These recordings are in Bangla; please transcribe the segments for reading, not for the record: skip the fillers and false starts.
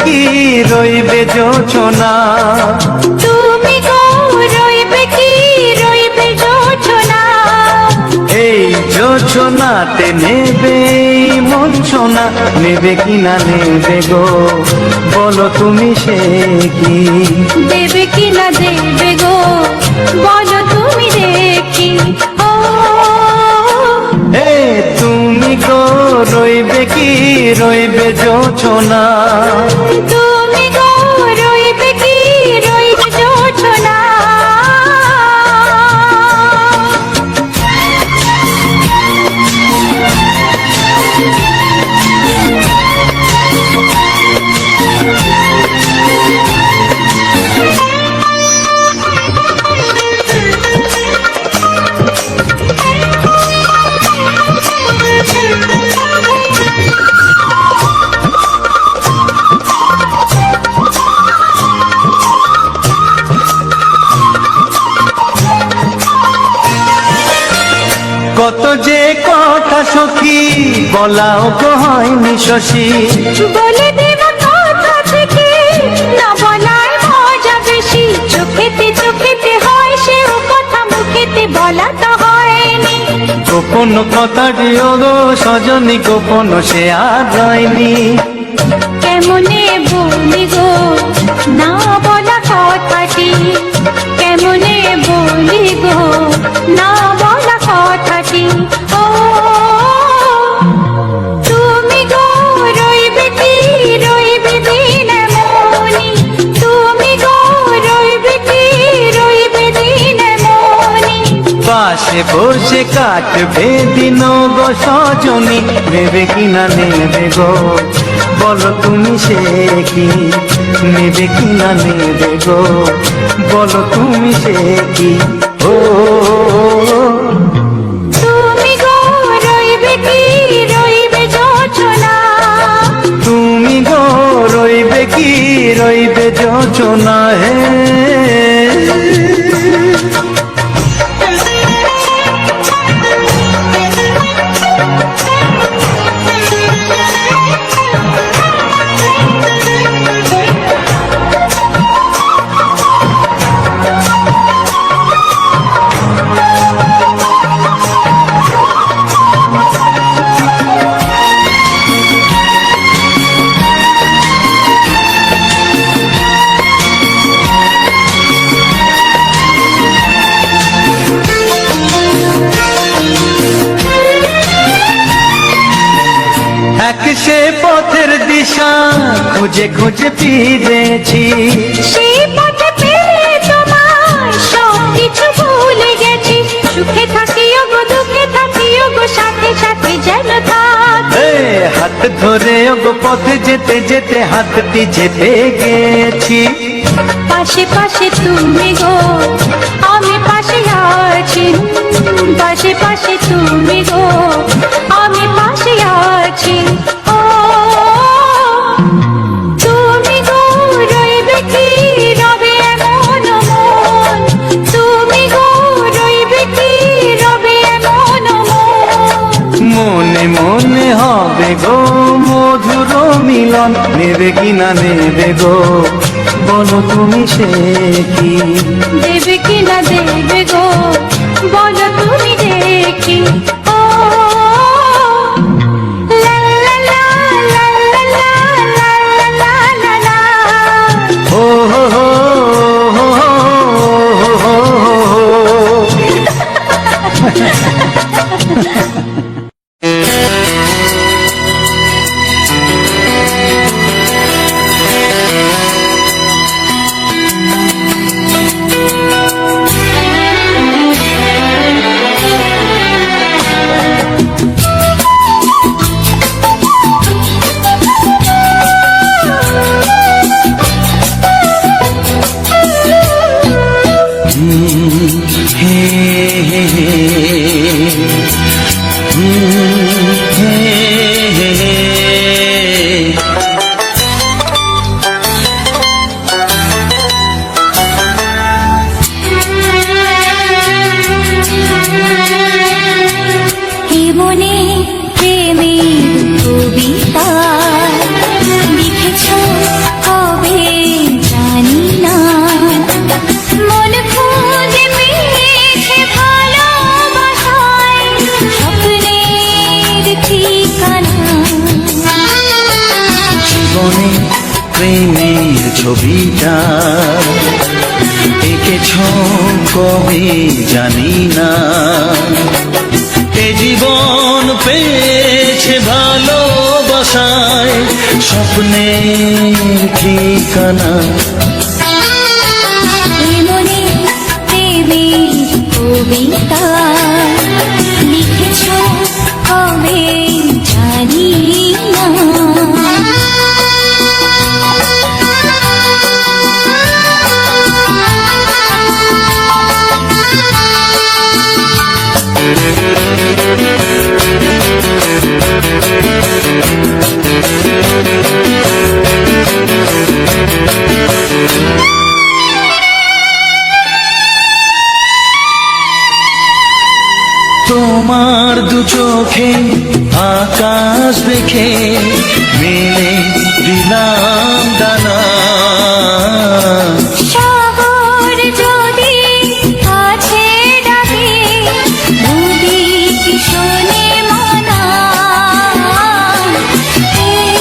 কি রইবে জোছনা, তুমি গো রইবে কি রইবে জোছনা। এই জোছনাতে নেবে মূর্ছনা, নেবে কি না নেবে গো বলো তুমি সে কি। দেবে কি না দেবে গো বলো তুমি দেখি। ও এ তুমি গো রইবে কি রইবে জোছনা, তুমি গো রইবে কি রইবে জোছনা। কত যে কথা সখী বলাও গো হয়নি শশী, বলে দেব কথা থেকে না বলার মজা বেশি। চোখেতে চোখেতে হয় সেও কথা মুখেতে বলা তো হয়নি। গোপন কথাটি গো সজনী গোপন সে আর রয়নি। কেমনে বলি গো না বলা কথাটি, কেমনে বলি গো না বলা কথাটি। ও তুমি গো রইবে কি রইবে দিন মনি, তুমি গো রইবে কি রইবে দিন মনি। পাশে বসে কাটবে দিন গো সজনী, নেবে কি না নেবে গো বলো তুমি সে কি। নেবে কি না নেবে গো বলো তুমি সে কি। ও তুমি গো রইবে কি রইবে জোছনা, তুমি গো রইবে কি রইবে যোচনা। হে এক সে পথের দিশা খুঁজে খুঁজে ফিরেছি, সেই পথে পেলে তোমায় সব কিছু ভুলে গেছি। সুখে থাকিও গো দুঃখে থাকিও গো সাথে সাথে যেন থাক। এ হাত ধরে গো পথে যেতে যেতে হাতটি চেপে গেছি। পাশে পাশে তুমি গো আমি পাশে আছি, পাশে পাশে তুমি গো আমি পাশে আছি। ও তুমি গো রইবে কি রবে এমন মন, তুমি গো রইবে কি রবে এমন মন। মনে মনে হবে গো মধুর মিলন, নেবে কি না নেবে গো বলো তুমি সে কি। দেবে কি না দেবে গো বলো তুমি দেখি। ও লা লা লা লা লা লা লা লা লা লা। ও হো হো হো হো হো হো। মনে প্রেমের কবিতা লিখেছ প্রেমের ছবিটা এঁকেছ কবে জানি না। এ জীবন পেয়েছে ভালোবাসায় স্বপ্নের ঠিকানা। মনে প্রেমের কবিতা লিখেছ কবে জানি না। তোমার দু চোখে আকাশ দেখে মেলে দিলাম দানা। শহর যদি আছে ডাকে নদী কি শোনে মনা। এই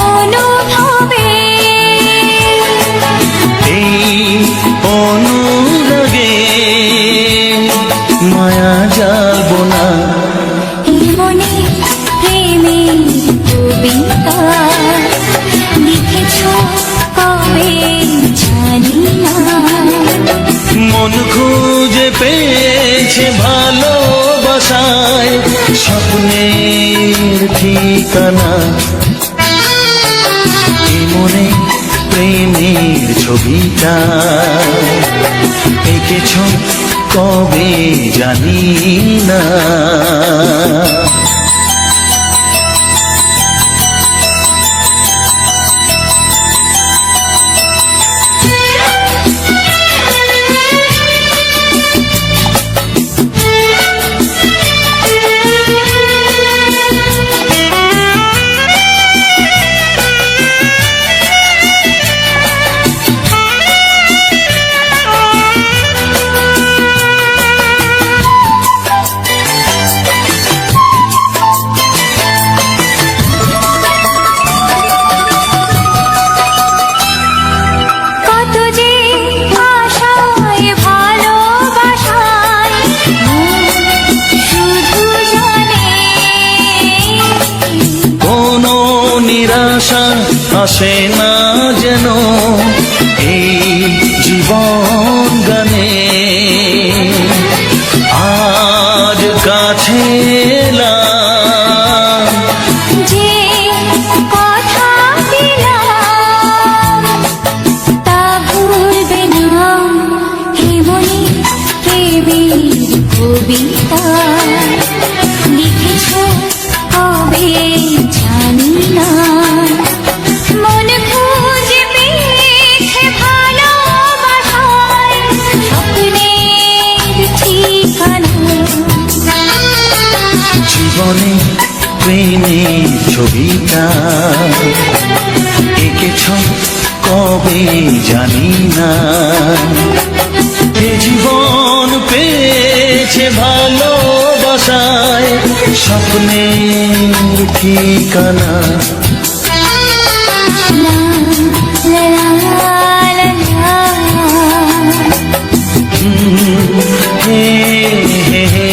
অনুভবে এই অনুরাগে মায়া যাবো না। এই মনে প্রেমের কবিতা লিখেছ কবে জানি না। মন খুঁজে পেয়েছে ভালোবাসায় স্বপ্নের ঠিকানা। এই মনে প্রেমের ছবিটা এঁকেছ কবে জানি না। কত যে আশায় ভালোবাসায় মন শুধু জানে। কোনো নিরাশা আসে না যেন এই জীবন গানে। আজ কাছে এলাম যে কথা দিলাম তা ভুলবে না। হে মনে প্রেমের কবিতা লিখেছ কবে জানি না। মন খুঁজে পেয়েছে ভালোবাসায় স্বপ্নের ঠিকানা। জীবনে প্রেমের ছবিটা এঁকেছ কবে জানি না। এ জীবন পেয়েছে ভালোবাসায় স্বপ্নের ঠিকানা। লা লা লা লা হে হে হে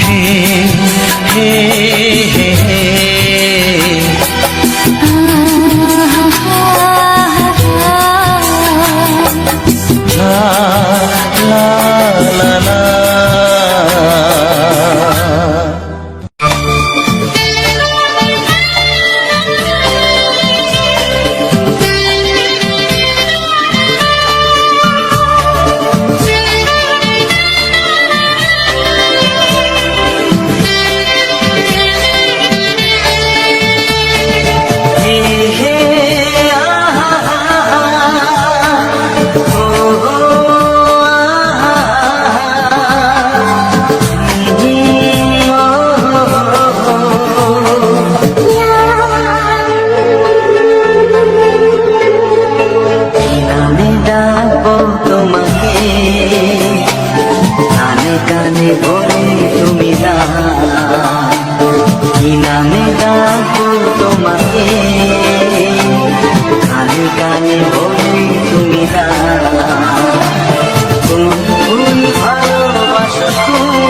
হে হে হে লা লা লা লা কানে বলি তুমি না, কোন ফুল ভালোবাসো তুমি,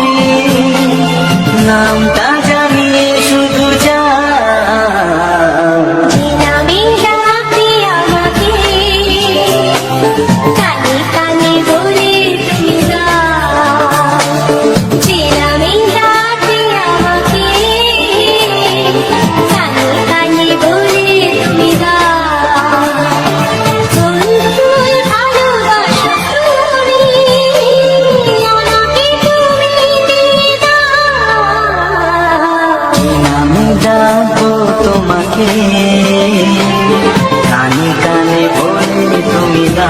নামটা জানিয়ে শুধু যা। যে নামে ডাকতে আমাকে, কানে কানে বলে তুমি যাও। যে নামে ডাকতে আমাকে, কানে কানে বলে তুমি যাও। কোন ফুল ভালোবাসো তুমি, আমাকে তুমি দিয়ে দাও। আমি ডাকবো তোমাকে, কানে কানে বলে তুমি না।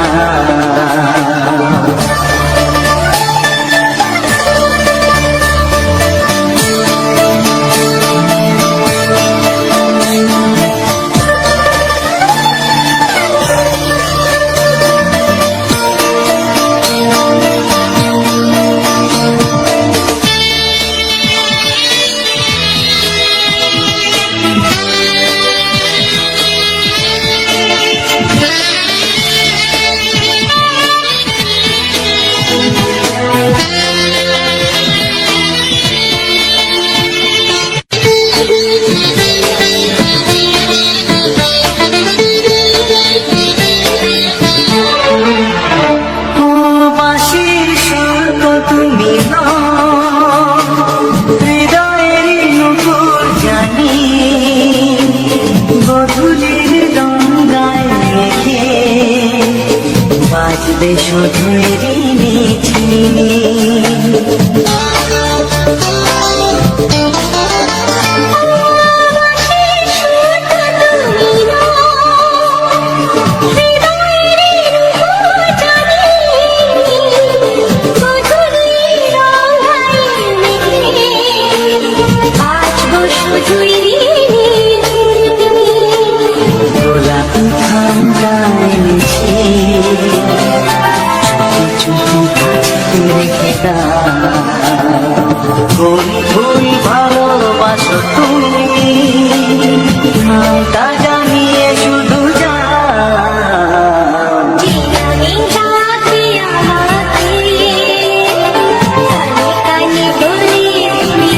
বাঁশির সুর তো তুমি নও, হৃদয়ের নুপুর জানি, গধূলির গঙ্গায় রেখে বাজবে শুধুই মিছিমি। গোলাপি ঠান্ডায় মিশে চুপি চুপি রেখে দাও। কোন ফুল ভালোবাসো তুমি, নামটা জানিয়ে শুধু যা। যে নামে ডাকতে আমাকে, কানে কানে বলে তুমি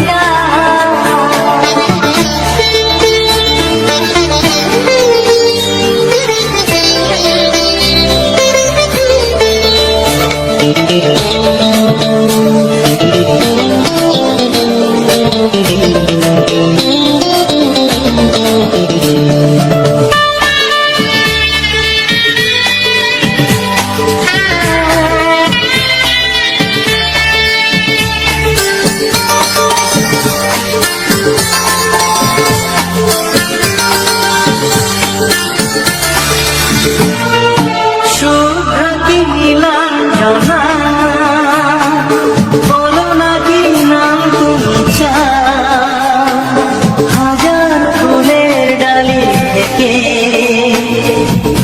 শুভ্রতি নীলাঞ্জনা, বলো না কি নাম তুমি চাও। হাজার ফুলের ডালি থেকে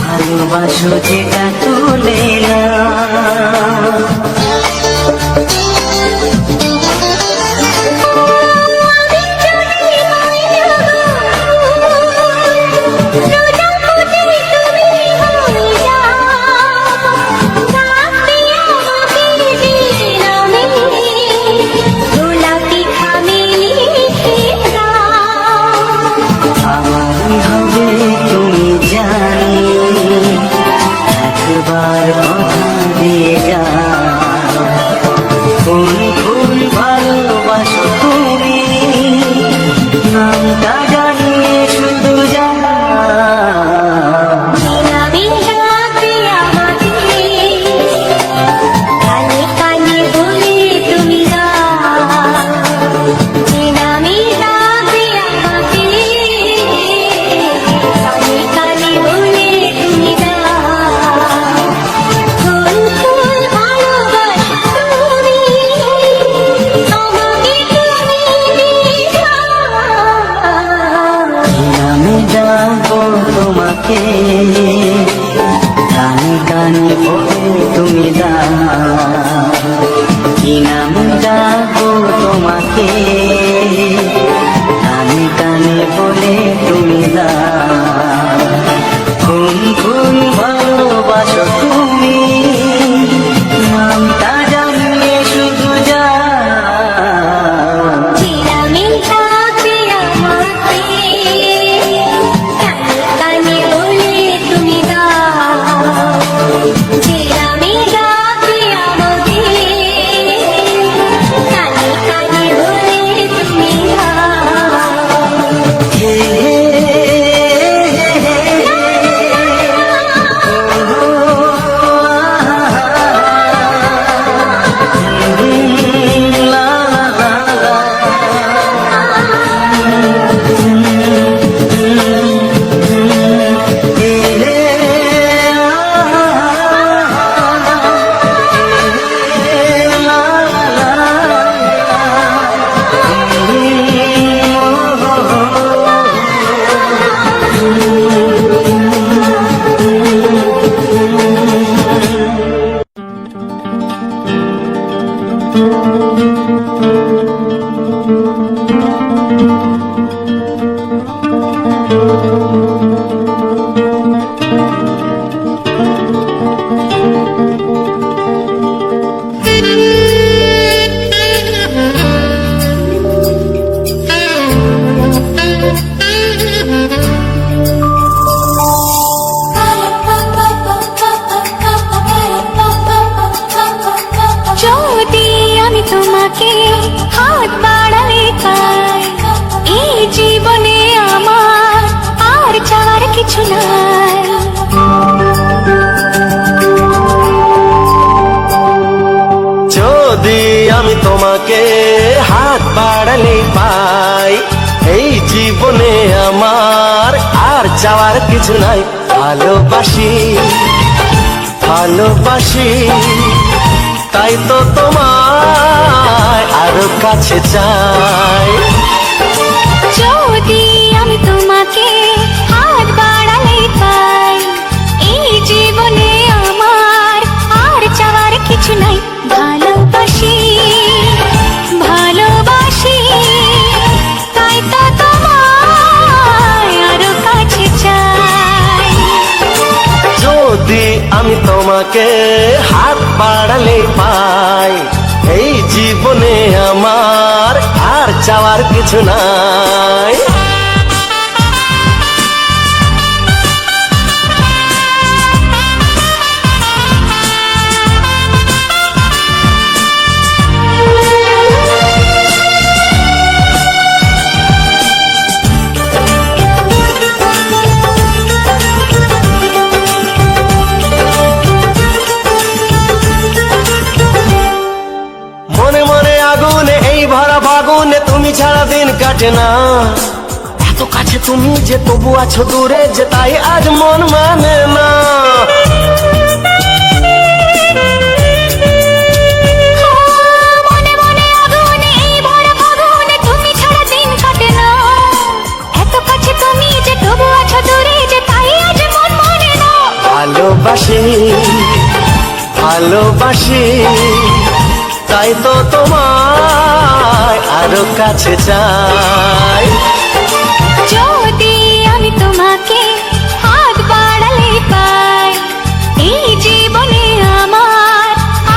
ভালোবাসো যেটা তুলে নাও। আমারই হবে তুমি জানি, একবার কথা দিয়ে যদি আমি তোমাকে হাত বাড়ালে পাই, এই জীবনে আমার আর চাওয়ার কিছু নাই। যদি আমি তোমাকে হাত বাড়ালে পাই, এই জীবনে আমার আর চাওয়ার কিছু নাই। ভালোবাসি ভালোবাসি, তাই তো তোমায় আরো কাছে চাই। যদি আমি তোমাকে হাত বাড়ালে পাই, এই জীবনে আমার আর চাওয়ার কিছু নাই। ভালোবাসি ভালোবাসি, তাই তো তোমায় আরো কাছে চাই। যদি আমি তোমাকে হাত বাড়ালে পাই, এই জীবনে আমার আর চাওয়ার কিছু নাই। মনে মনে আগুনে এই ভরা ফাগুনে তুমি ছাড়া দিন কাটে না। এত কাছে তুমি যে তবু আছো দূরে, যে তাই আজ মন মানে না। মনে মনে আগুনে এই ভরা ফাগুনে তুমি ছাড়া দিন কাটে না। এত কাছে তুমি যে তবু আছো দূরে, যে তাই আজ মন মানে না। ভালোবাসি ভালোবাসি, তাই তো তোমায় আরো কাছে চাই। যদি আমি তোমাকে হাত বাড়ালে পাই, এই জীবনে আমার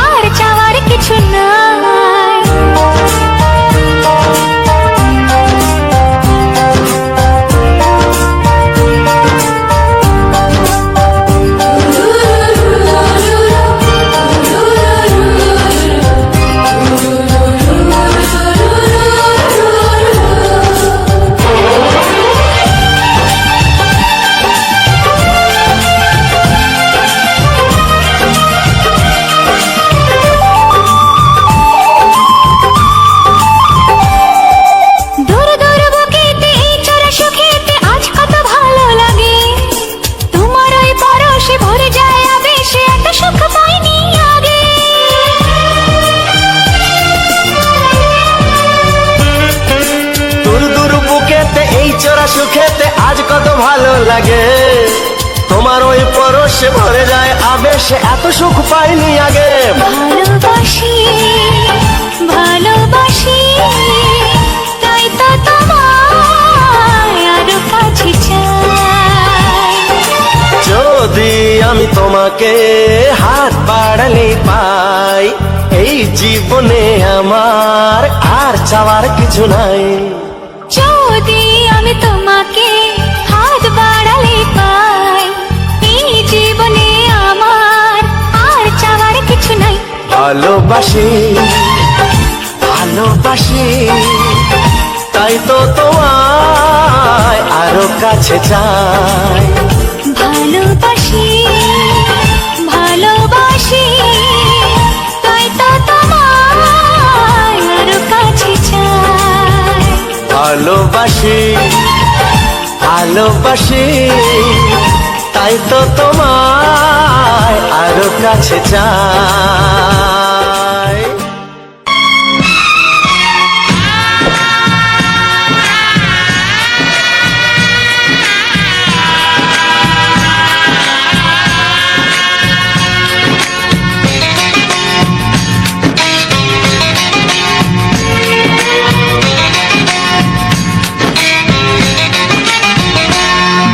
আর চাওয়ার কিছু নাই। দূর দূর বুকেতে এই চোরা সুখেতে আজ কত ভালো লাগে। তোমার ওই পরশে ভরে যায় আবেশে, এত সুখ পাইনি আগে। দূর দূর বুকেতে এই চোরা সুখেতে আজ কত ভালো লাগে। তোমার ওই পরশে ভরে যায় আবেশে, এত সুখ পাইনি আগে। ভালোবাসি ভালোবাসি, তাই তো তোমায় আরো কাছে চাই। যদি আমি তোমাকে হাত বাড়ালে পাই, এই জীবনে আমার আর চাওয়ার কিছু নাই। যদি আমি তোমাকে হাত বাড়ালে পাই, এই জীবনে আমার আর চাওয়ার কিছু নাই। ভালোবাসি ভালোবাসি, তাই তো তোমায় আরো কাছে চাই। ভালোবাসি ভালোবাসি, তাই তো তোমায় আরো কাছে চাই। ভালোবাসি ভালোবাসি, তাই তো তোমায় আরো কাছে চাই।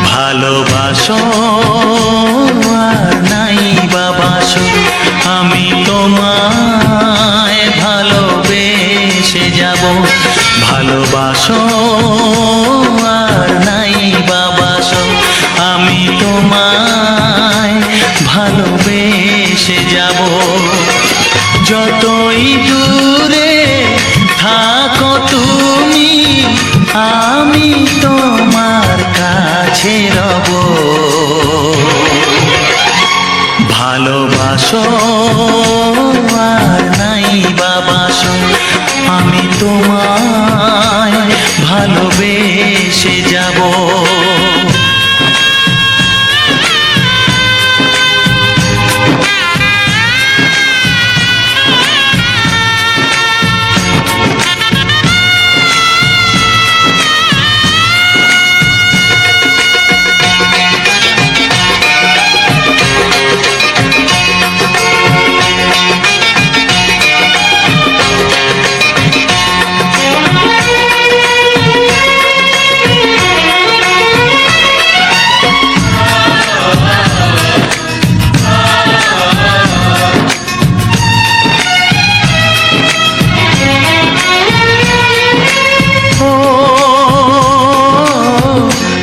ভালোবাসো যতই দূরে থাকো তুমি, আমি তোমার কাছে রব। ভালোবাসো আর নাই বাবাসো, আমি তোমায় ভালোবেসে যাব।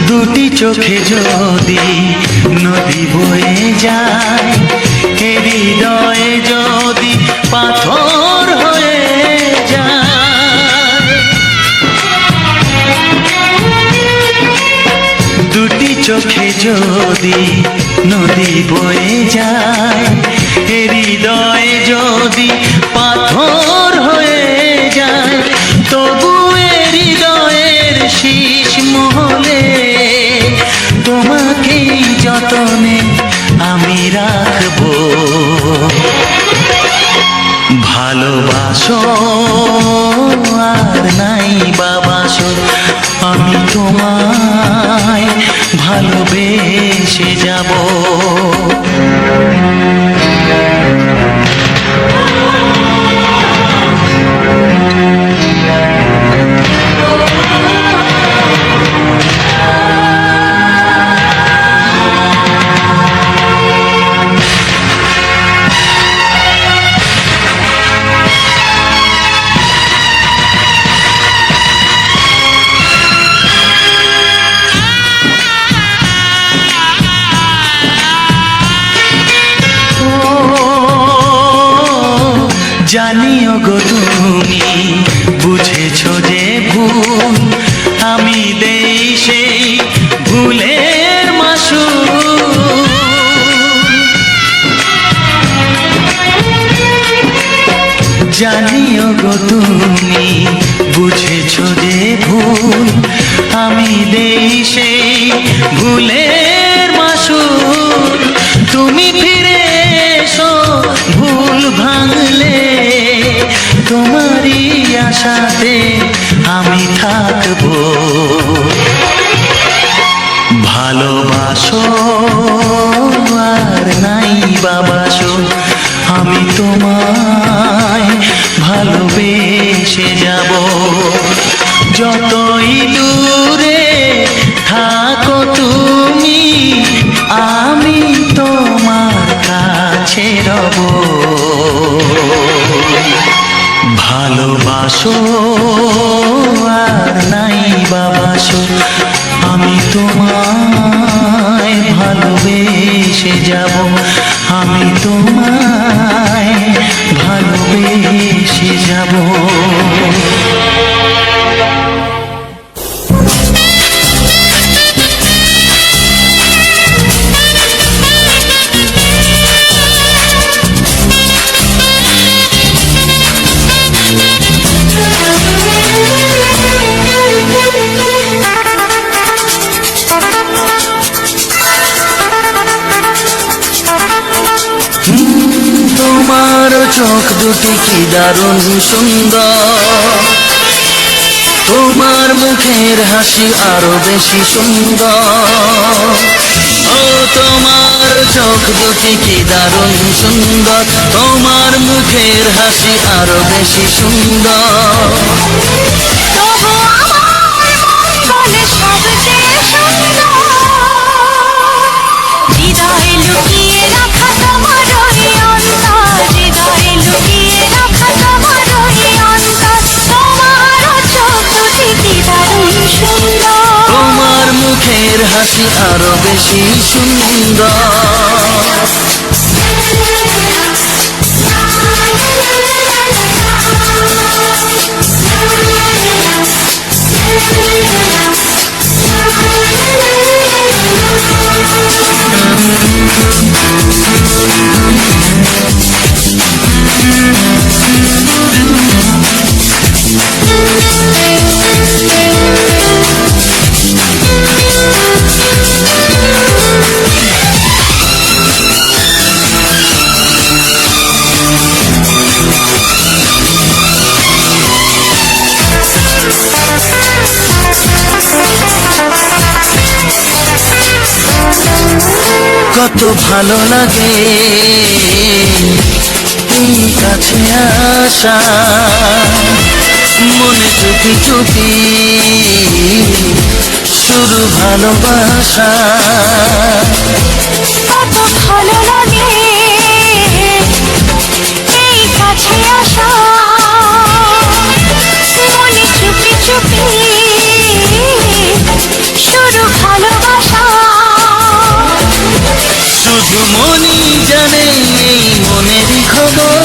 দুটি চোখে যদি নদী বয়ে যায়, হৃদয়ে যদি পাথর হয়ে যায়। দুটি চোখে যদি নদী বয়ে যায়, হৃদয়ে যদি পাথর হয়ে যায়, তবু হৃদয়ের শীষ মহলে তোমাকেই যতনে আমি রাখবো। ভালোবাসো আর নাই বাবাসো, আমি তোমায় ভালোবেসে যাব। জানিও গো তুমি বুঝেছো যে ভুল, আমি দেই সেই ভুলের মাসুল। জানিও গো তুমি বুঝেছো যে ভুল, আমি দেই সেই ভুলের মাসুল। তুমি ফিরে এসো ভুল ভাঙলে, তোমারই আশাতে আমি থাকবো। ভালোবাসো আর নাই বাবাসো, আমি তোমায় ভালোবেসে যাব। যতই দূরে থাকো তুমি, আমি তোমার কাছে রব। ভালোবাসো আর নাই বাবাসো, আমি তোমায় ভালোবেসে যাব। আমি তোমায় ভালোবেসে যাব। তোমার চোখ দুটি কি দারুণ সুন্দর, তোমার মুখের হাসি আরো বেশি সুন্দর। ও তোমার চোখ দুটি কি দারুণ সুন্দর, তোমার মুখের হাসি আরো বেশি সুন্দর। তবু আমার মন বলে সবচেয়ে সুন্দর, হৃদয়ে লুকিয়ে রাখা তোমার ওই অন্তর, হৃদয়ে লুকিয়ে রাখা তোমার ওই অন্তর। তোমার চোখ দুটি কি দারুণ সুন্দর, তোমার মুখের হাসি আরো বেশি সুন্দর। কত ভালো লাগে এই কাছে আসা, মনে চুপি চুপি শুরু ভালোবাসা। কত ভালো লাগে এই কাছে আসা, মনে চুপি চুপি শুরু ভালোবাসা। শুধু মনই জানে এই মনেরই খবর,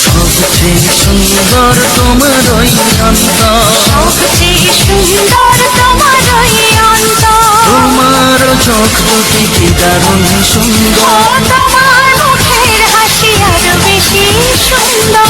সবচেয়ে সুন্দর তোমার ওই অন্তর, সবচেয়ে সুন্দর তোমার ওই অন্তর। তোমার চোখ দুটি কি দারুণ সুন্দর, তোমার মুখের হাসি আরো বেশি সুন্দর।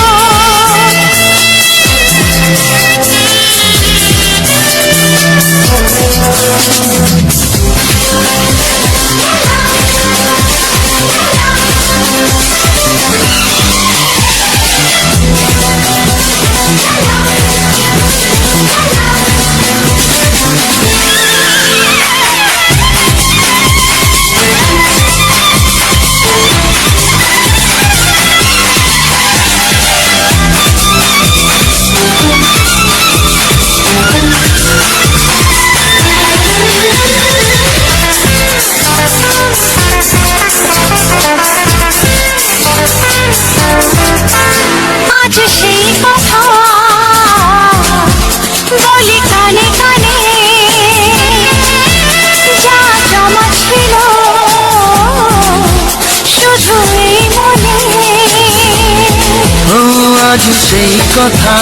আজ সেই কথা বলি কানে কানে, যা জমা ছিল শুধু এই মনে। ও আজ সেই কথা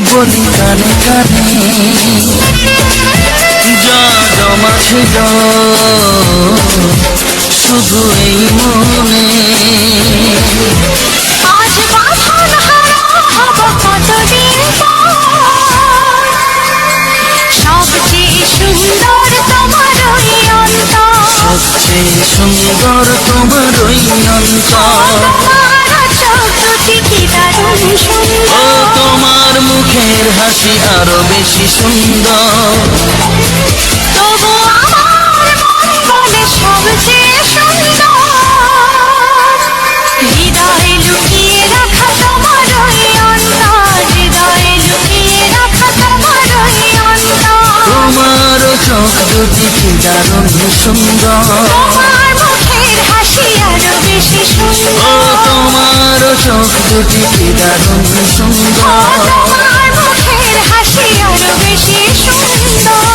বলি কানে কানে, যা জমা ছিল শুধু এই মনে। আজ বাঁধন হারা হব কতদিন পর, সবচেয়ে সুন্দর তোমার ওই অন্তর। সবচেয়ে সুন্দর তোমার ওই অন্তর, তোমার চোখ দুটি কি দারুণ ও সুন্দর। তোমার মুখের হাসি আরো বেশি সুন্দর। তবু আমার মন বলে সবচেয়ে সুন্দর, হৃদয়ে লুকিয়ে রাখা তোমার ওই অন্তর। হৃদয়ে লুকিয়ে রাখা তোমার ওই অন্তর। তোমার চোখ দুটি কি দারুণ সুন্দর, তোমার মুখের হাসি আরো বেশি ও সুন্দর। তোমার চোখ দুটি কি দারুণ সুন্দর। তোমার মুখের হাসি আরো বেশি সুন্দর।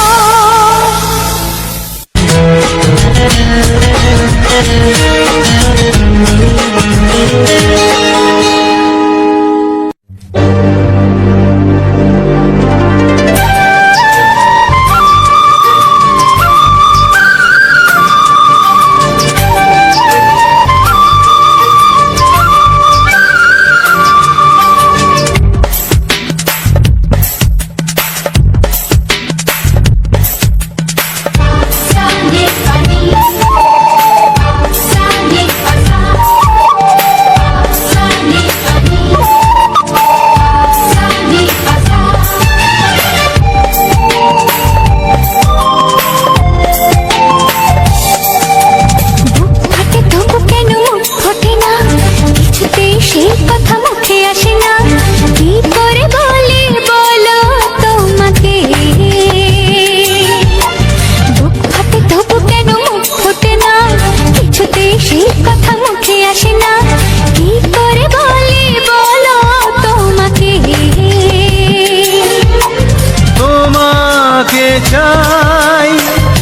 চাই,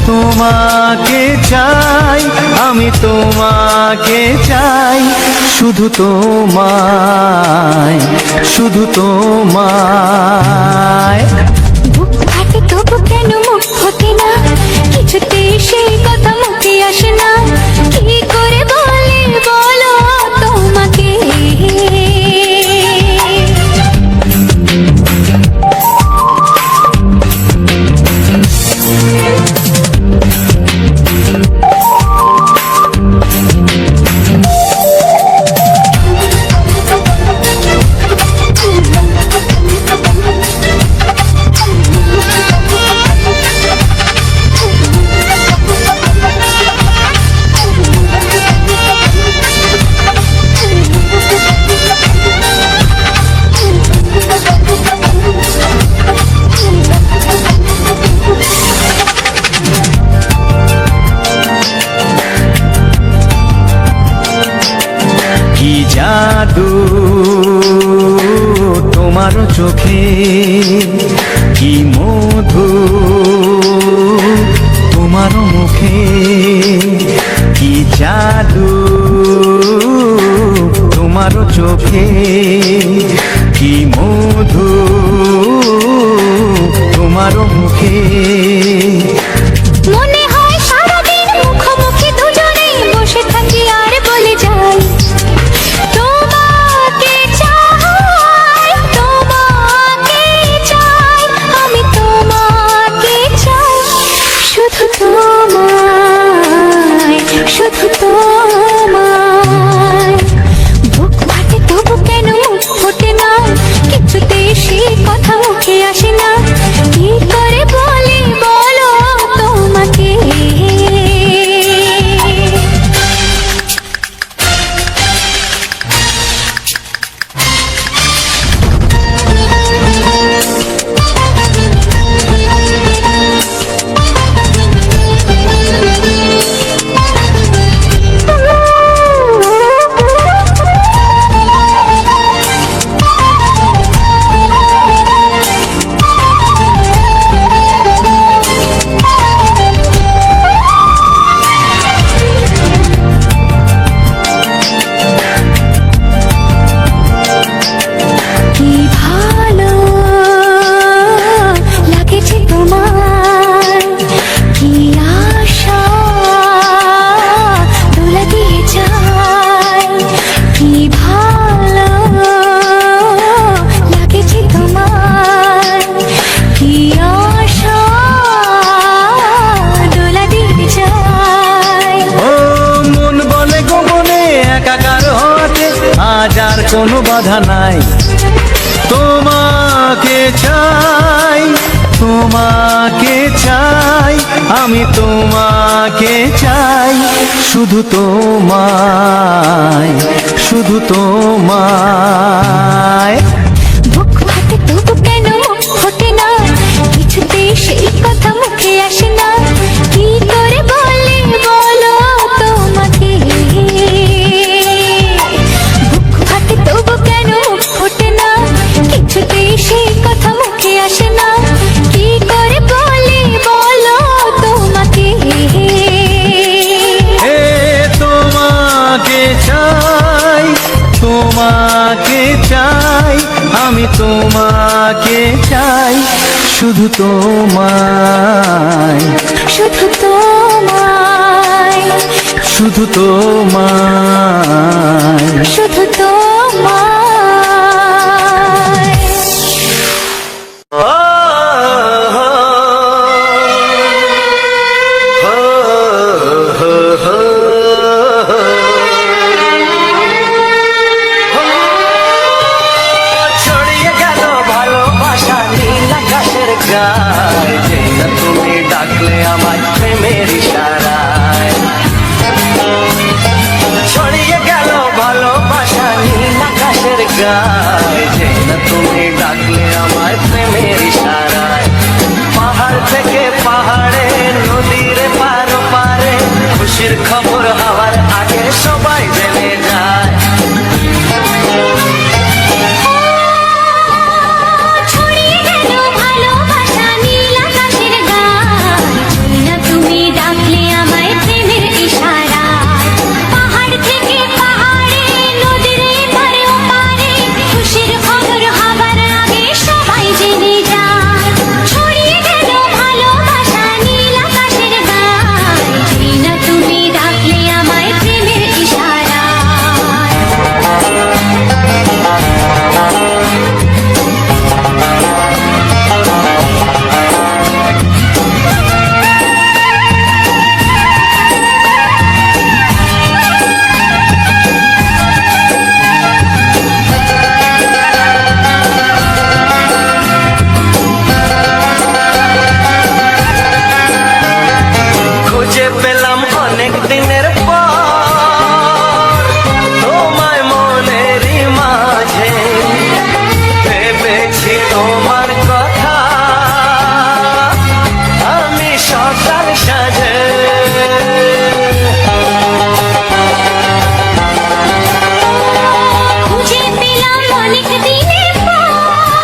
তোমাকে চাই, আমি তোমাকে চাই, শুধু তোমায়, শুধু তোমায়। বুক ফাটে তবু কেন মুখ ফোটে না, কিছুতে সেই কথা মুখে আসে না, কি করে বলে বলো তোমাকে। তোমার চোখে কি মধু, তোমার মুখে কি জাদু, তোমার চোখে কি মধু, তোমার মুখে। মনে হয় সারাদিন মুখোমুখি দুজনেই বসে থাকি আর বলে যাই তোমাকে চাই, তোমাকে চাই, আমি তোমাকে চাই, শুধু তোমায়, শুধু তোমায়। বুক ফাটে তবু কেন মুখ ফোটে না, কিছুতে সেই কথা মুখে আসে না, কি করে বলি বলো তোমাকে। কি ভালো লাগেছে তোমার, কি আশা দোলা দিয়ে যায়, কি ভালো লাগেছে তোমার, কি আশা দোলা দিয়ে যায়। ও মন বলে গোপনে একাকার হতে আজ আর কোনো বাধা নাই, তোমাকে চাই, তোমাকে চাই, আমি তোমাকে চাই, শুধু তোমায়, শুধু তোমায়। বুক ফাটে তবু কেন মুখ ফোটে না, কিছুতেই সেই কথা মুখে আসে না, কি করে বলি বলো তোমাকে। বুক ফাটে তবু কেন মুখ ফোটে না, কিছুতেই সেই কথা মুখে আসে না, কি করে বলি বলো তোমাকে। এ তোমাকে চাই, তোমাকে চাই, আমি তোমাকে চাই, শুধু তোমায়, শুধু তোমায়, শুধু তোমায়। শুধু তোমায়। ছড়িয়ে গেল ভালোবাসা নীল আকাশের গায়ে, যেই না তুমি ডাকলে আমায় প্রেমের ইশারায়। ছড়িয়ে গেল ভালোবাসা নীল আকাশের গায়ে, যেই না তুমি ডাকলে আমায় প্রেমের ইশারায়। পাহাড় থেকে পাহাড়ে, নদীর পারো পারে, খুশির খবর হওয়ার আগে সবাই জেনে যায়। ছড়িয়ে গেল ভালোবাসা নীল আকাশের গায়ে, যদি না তুমি ডাকলে আমায় প্রেমের ইশারায়। পাহাড় থেকে পাহাড়ে, নদীর এপারে ওপারে, খুশির খবর হবার আগে সবাই জেনে যায়। ছড়িয়ে গেল ভালোবাসা নীল আকাশের গায়ে, যদি না তুমি ডাকলে আমায় প্রেমের ইশারায়। খুঁজে পেলাম অনেক দিনের পর তোমায় মনেরই মাঝে, ভেবেছি তোমার কথা আমি সকাল সাজে। খুঁজে পেলাম অনেক দিনের পর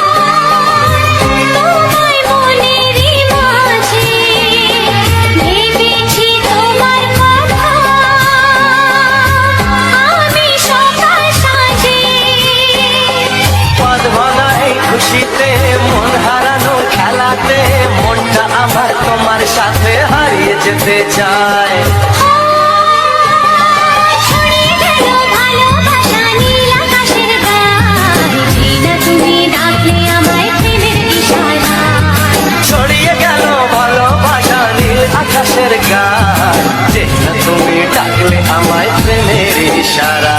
যেতে চায়। ছড়িয়ে গেল ভালোবাসা নীল আকাশের গায়ে, যে না তুমি ডাকলে আমায় প্রেমের ইশারায়। ছড়িয়ে গেল ভালোবাসা নীল আকাশের গায়, যে না তুমি ডাকলে আমায় প্রেমের ইশারা।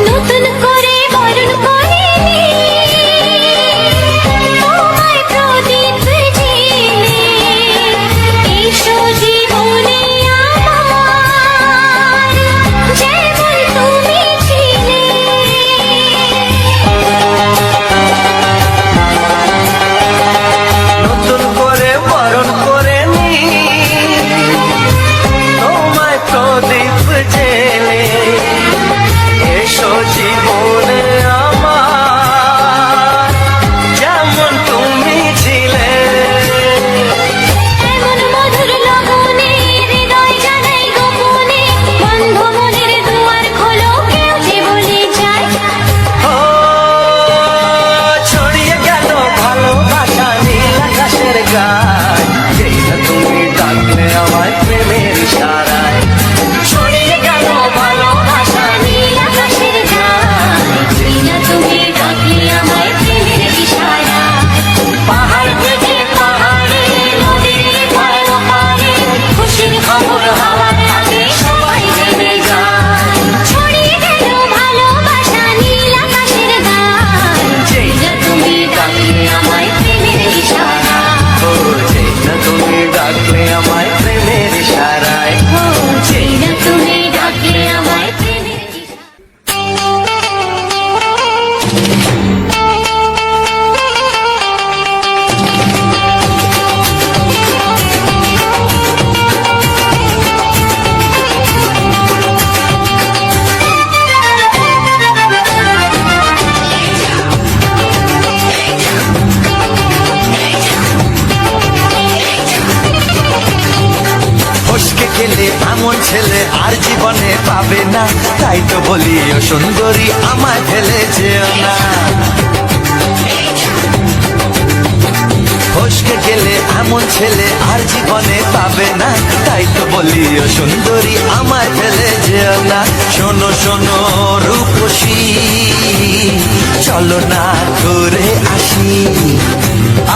নতুন করে বরণ করিনি তোমায় প্রদীপ জেলে, এসো জীবনে আমার যেমন তুমি ছিলে। নতুন করে বরণ করে নি তোমায় প্রদীপ জেলে, এসো জীবনে আমার যেমন তুমি ছিলে। এমন মধুর লগনে হৃদয় জানাই গোপনে, বন্ধ মনের দুয়ার খোলো কেউ যে বলে যায়। ও ছড়িয়ে গেল ভালোবাসা নীল আকাশের গায়, যেই না তুমি ডাকলে আমায় প্রেমের ইশারায়। ছড়িয়ে গেল ভালোবাসা নীল আকাশের গায়ে, যে না তুমি ডাকলে আমায় প্রেমের ইশারায়। পাহাড় থেকে পাহাড়ে, নদীর পার ওপারে, খুশির খবর হওয়ার আগে সবাই জেনে যায়। ছড়িয়ে গেল ভালোবাসা নীল আকাশের গায়ে, যে না তুমি ডাকলে আমায় প্রেমের ইশারায়। ও যেই না তুমি ডাকলে আমায় প্রেমের ইশারায়। ও যে না তুমি ডাকলে আমায় প্রেমের ইশারায়। ফসকে গেলে এমন ছেলে আর জীবনে পাবে না, তাই তো বলি ও সুন্দরী আমায় ফেলে যেও না। ফসকে গেলে এমন ছেলে আর জীবনে পাবে না, তাই তো বলি ও সুন্দরী আমায় ফেলে যেও না। শোনো শোনো রূপসী, চলো না ঘুরে আসি।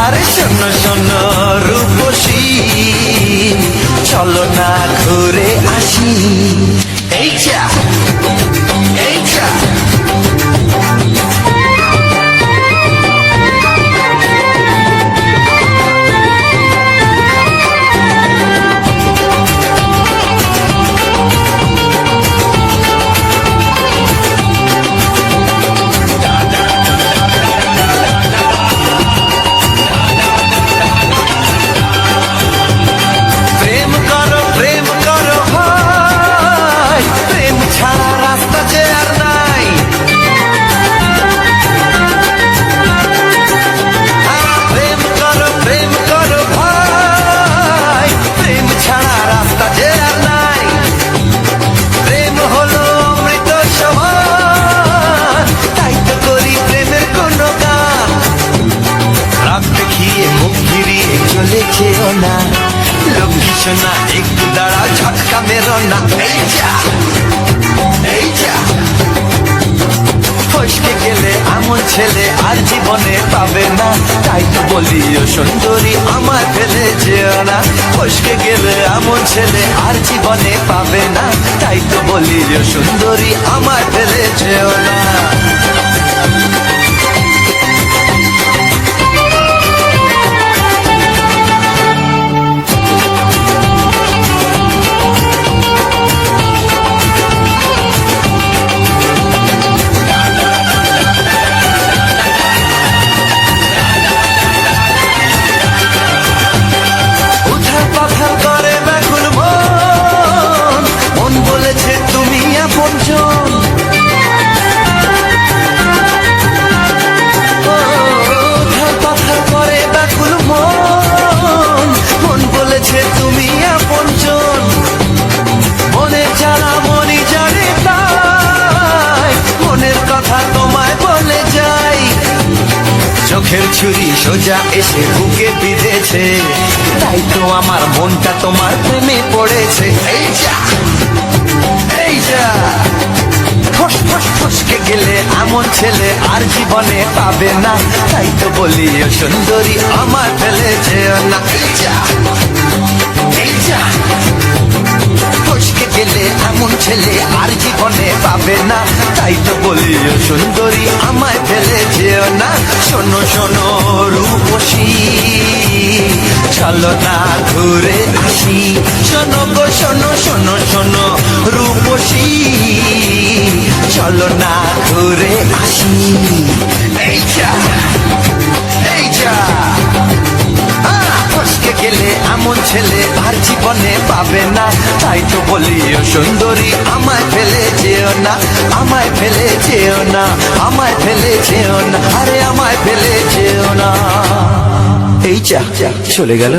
আরে শোনো শোনো রূপসী, চলো না ঘুরে আসি। এই যা এই যা প্রেম করো ভাই, প্রেম ছাড়া রাস্তা যে আর নাই। প্রেম করো ভাই, প্রেম ছাড়া রাস্তা যে আর নাই। প্রেম হলো অমৃত সমান, তাই তো করি প্রেমের কোনো গান। রাগ দেখিয়ে মুখ ফিরিয়ে চলে যেও না, লক্ষ্মী সোনা একটু দাঁড়াও, ঝটকা মেরো না। এই যা এই যা ফসকে গেলে এমন ছেলে আর জীবনে পাবে না, তাই তো বলি ও সুন্দরী আমায় ফেলে যেও না। ফসকে গেলে এমন ছেলে আর জীবনে পাবে না, তাই তো বলি ও সুন্দরী আমায় ফেলে যেও না। আপনজন মুখের ছুরি সোজা এসে বুকে বিঁধেছে, তাই তো আমার মনটা তোমার প্রেমে পড়েছে। এই যা এই যা, ফস ফস ফসকে গেলে এমন ছেলে আর জীবনে পাবে না, তাই তো বলি ও সুন্দরী আমার ফেলে যেও না। এই যা এই যা, ফসকে গেলে এমন ছেলে আর জীবনে পাবে না, তাই তো বলি ও সুন্দরী আমায় ফেলে যেও না। শোনো শোনো রূপসী, চলো না ঘুরে আসি, শোনো গো শোনো শোনো শোনো রূপসী, চলো না ঘুরে আসি। এই যা এই যা, ফসকে গেলে এমন ছেলে আর জীবনে পাবে না, তাই তো বলি ও সুন্দরী আমায় ফেলে যেও না, আমায় ফেলে যেও না, আমায় ফেলে যেও না, আরে আমায় ফেলে যেও না। এই যা চলে গেল।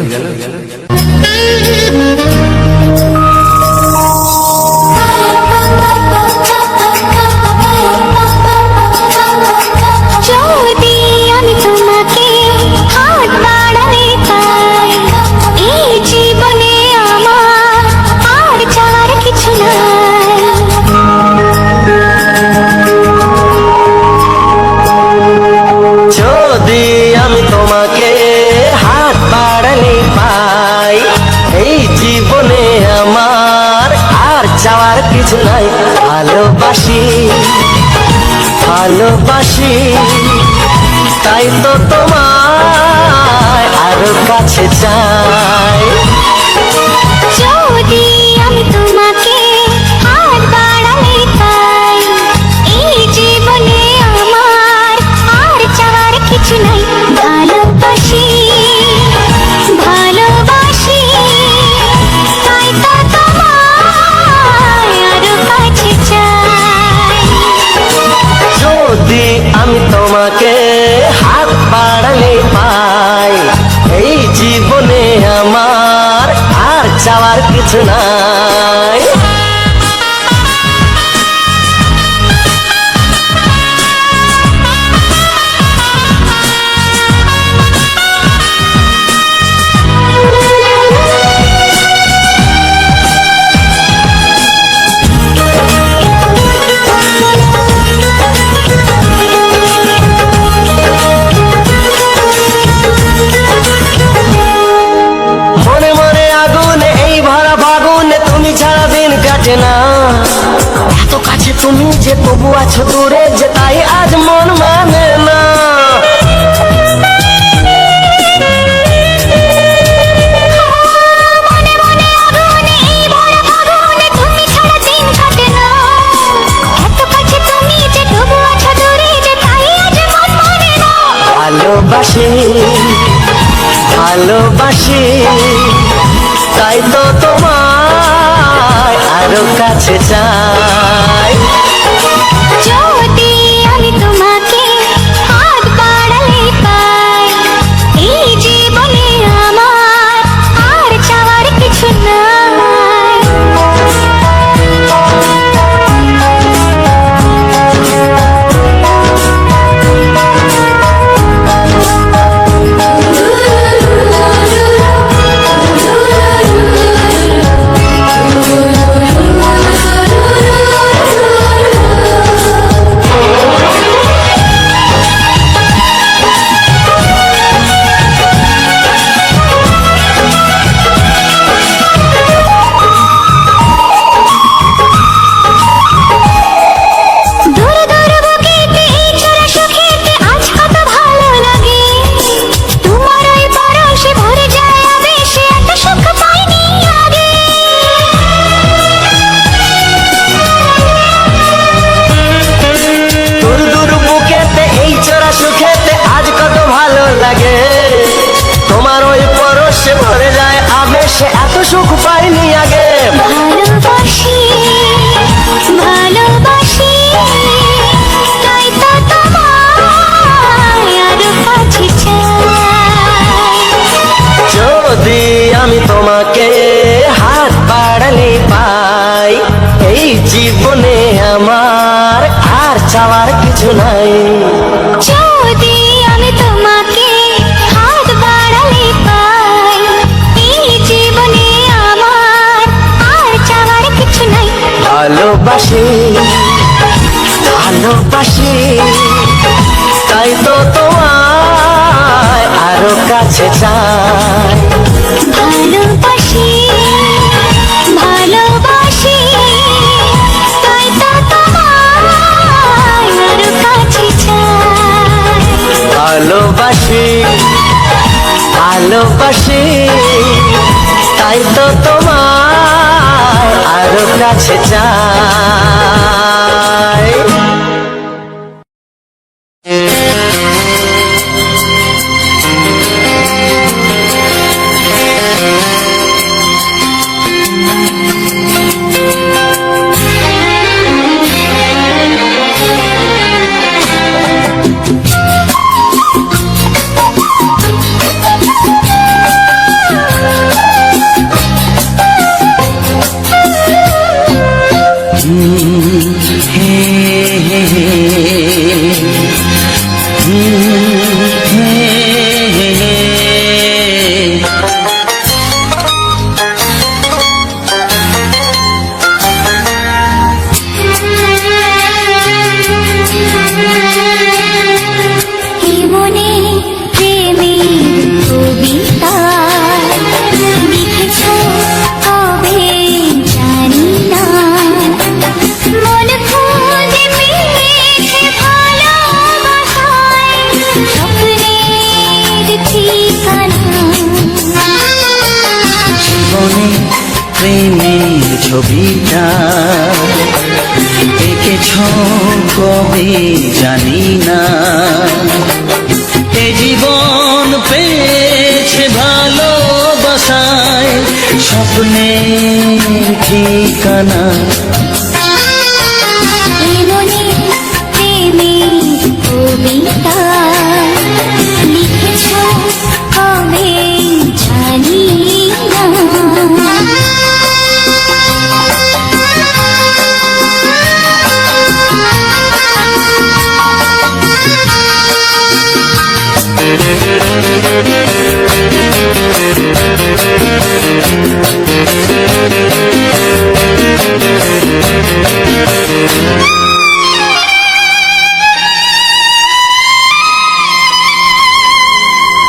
যদি আমি তোমাকে হাত বাড়ালে পাই, এই জীবনে আমার আর চাওয়ার কিছু নাই। যদি আমি তোমাকে হাত বাড়ালে পাই, এই জীবনে আমার আর চাওয়ার কিছু নাই। ভালোবাসি ভালোবাসি, তাই তো তোমায় আরো কাছে চাই। যদি আমি তোমাকে হাত বাড়ালে পাই, এই জীবনে আমার আর চাওয়ার কিছু নাই। ভালোবাসি ভালোবাসি, তাই তো তোমায় আরো কাছে চাই। যদি আমি তোমাকে হাত বাড়ালে পাই, এই জীবনে আমার আর চাওয়ার কিছু নাই। মনে মনে আগুনে এই ভরা ফাগুনে তুমি ছাড়া দিন কাটে না, এত কাছে তুমি যে তবু আছো দূরে যে, তাই আজ মন মানে না। মনে মনে আগুনে এই ভরা ফাগুনে তুমি ছাড়া দিন কাটে না, এত কাছে তুমি যে তবু আছো দূরে যে, তাই আজ মন মানে না। ভালোবাসি ভালোবাসি, তাই তো তোমায় আরো কাছে চাই। যদি আমি তোমাকে হাত বাড়ালে পাই, এই জীবনে আমার আর চাওয়ার কিছু নাই। দূর দূর বুকেতে এই ছোড়া সুখেতে আজ কত ভালো লাগে, তোমার ওই পরশে ভরে যায় আবেশে, এত সুখ পাইনি আগে। দূর দূর বুকেতে এই চোরা সুখেতে আজ কত ভালো লাগে, তোমার ওই পরশে ভরে যায় আবেশে, এত সুখ পাইনি আগে। ভালোবাসি ভালোবাসি, তাই তো তোমায় আরো কাছে চাই। যদি আমি তোমাকে হাত বাড়ালে পাই, এই জীবনে আমার আর চাওয়ার কিছু নাই। যদি আমি তোমাকে ভালোবাসি ভালোবাসি তাই তো তোমায় আরো কাছে চাই ভালোবাসি ভালোবাসি তাই তো তোমায় আরো কাছে চাই ভালোবাসি ভালোবাসি তাই তো তোমায় আরো কাছে চাই জীবনে প্রেমের কবিতা লিখেছ কবে জানি না মন খুঁজে পেয়েছে ভালোবাসায় স্বপ্নের ঠিকানা জীবনে প্রেমের ছবিটা এঁকেছ কবে জানি না এ জীবন পেয়েছে ভালোবাসায় স্বপ্নের ঠিকানা জীবনে প্রেমের কবিতা লিখেছ কবে জানি না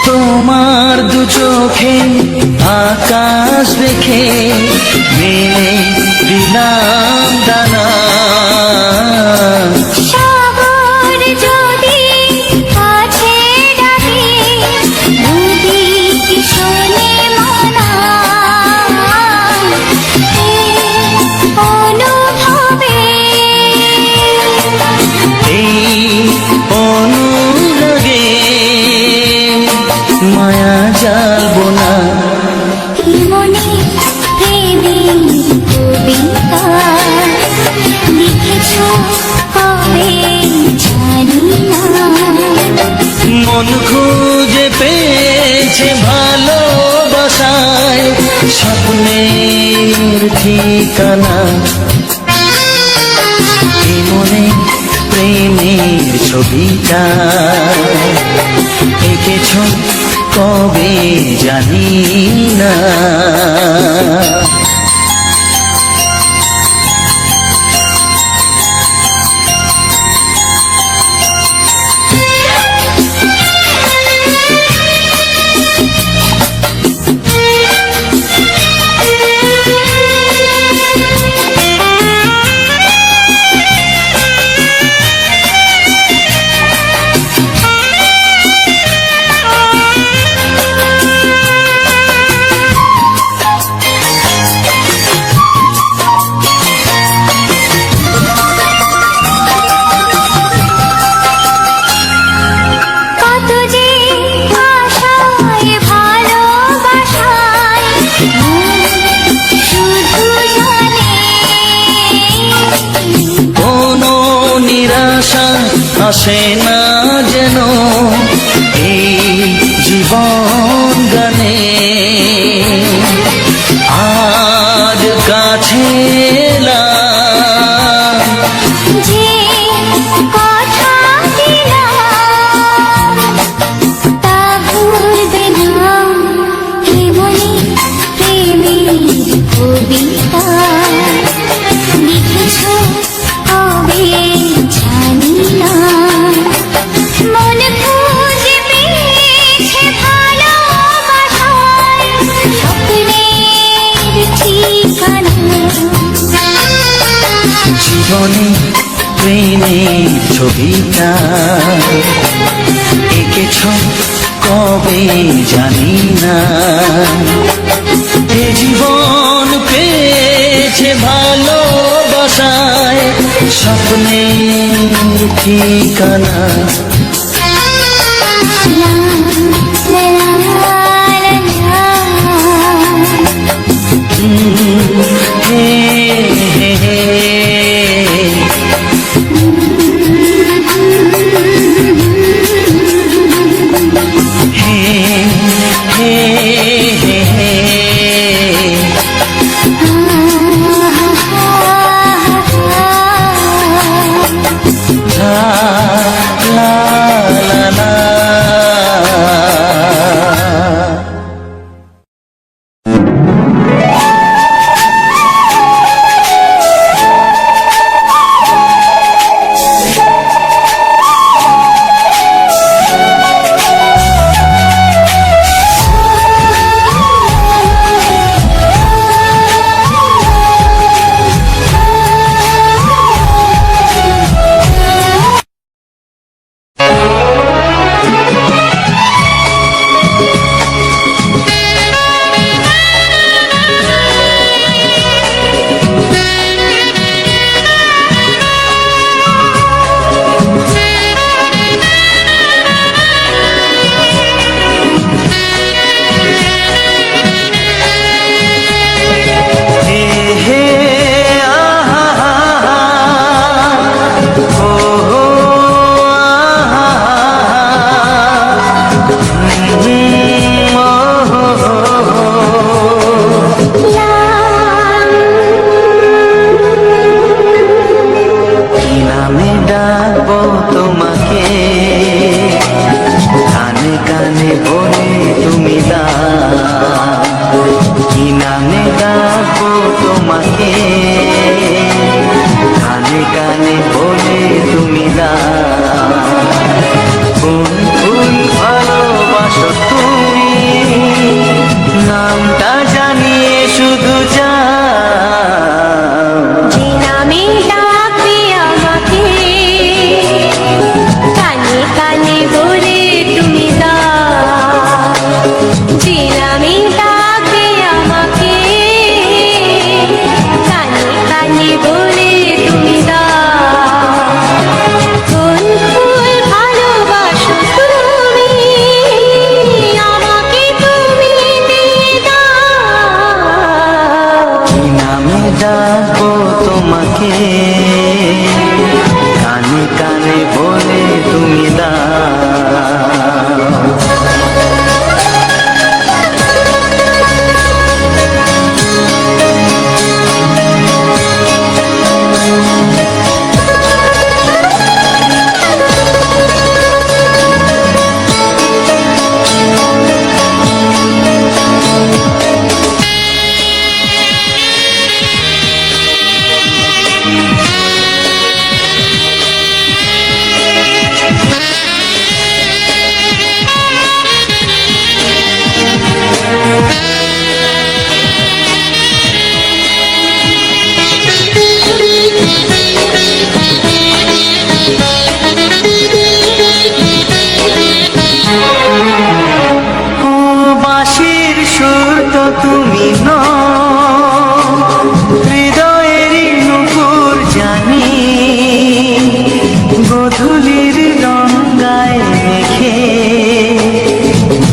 তোমার দু চোখে আকাশ দেখে মেলে দিলাম দানা সাগর যদি কাছে ডাকে নদী কি শোনে মানা অনুভবে এই অনুরাগে মায়া জালবো না জীবনে প্রেমের কবিতা লিখেছ কবে জানি না মন খুঁজে পেয়েছে ভালোবাসায় স্বপ্নের ঠিকানা এই মনে প্রেমের ছবিটা এঁকেছ কবে জানি না কত যে আশায় ভালোবাসায় শুধু জানে কোনো নিরাশা আসে না যেন এই জীবন গানে আজ কাছে এলাম যে কথা দিলাম তা ভুলবে না জীবনে প্রেমের কবিতা লিখেছ এঁকেছ কবে জানি না, এ জীবন পেয়েছে ভালোবাসায় স্বপ্নের ঠিকানা।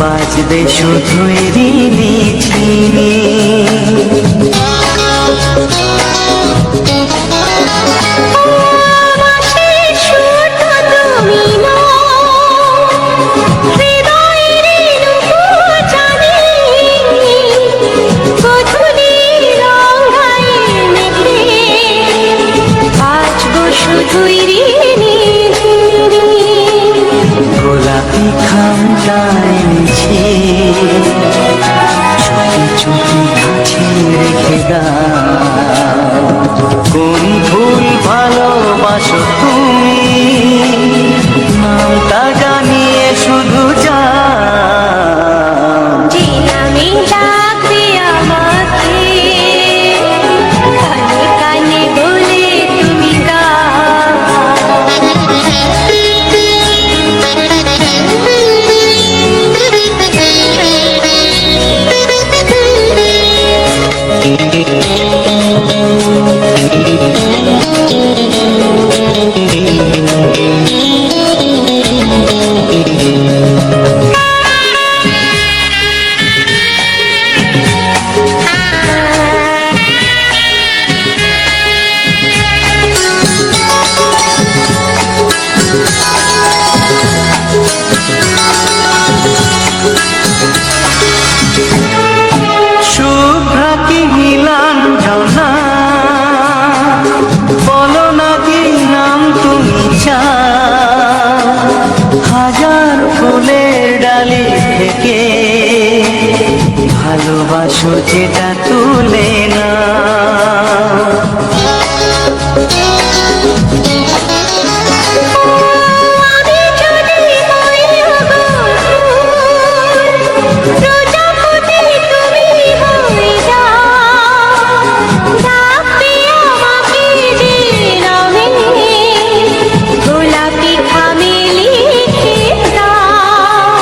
বাজবে শুধুই রিনি গোলাপি খামটায় নিচে চুপি চুপি কাছে রেখে দাও। যেটা তুলে না। আমি যদি হই প্রজাপতি তুমি হই ডাকবে আমাকে যে নামে গোলাপি খামে লিখে দাও।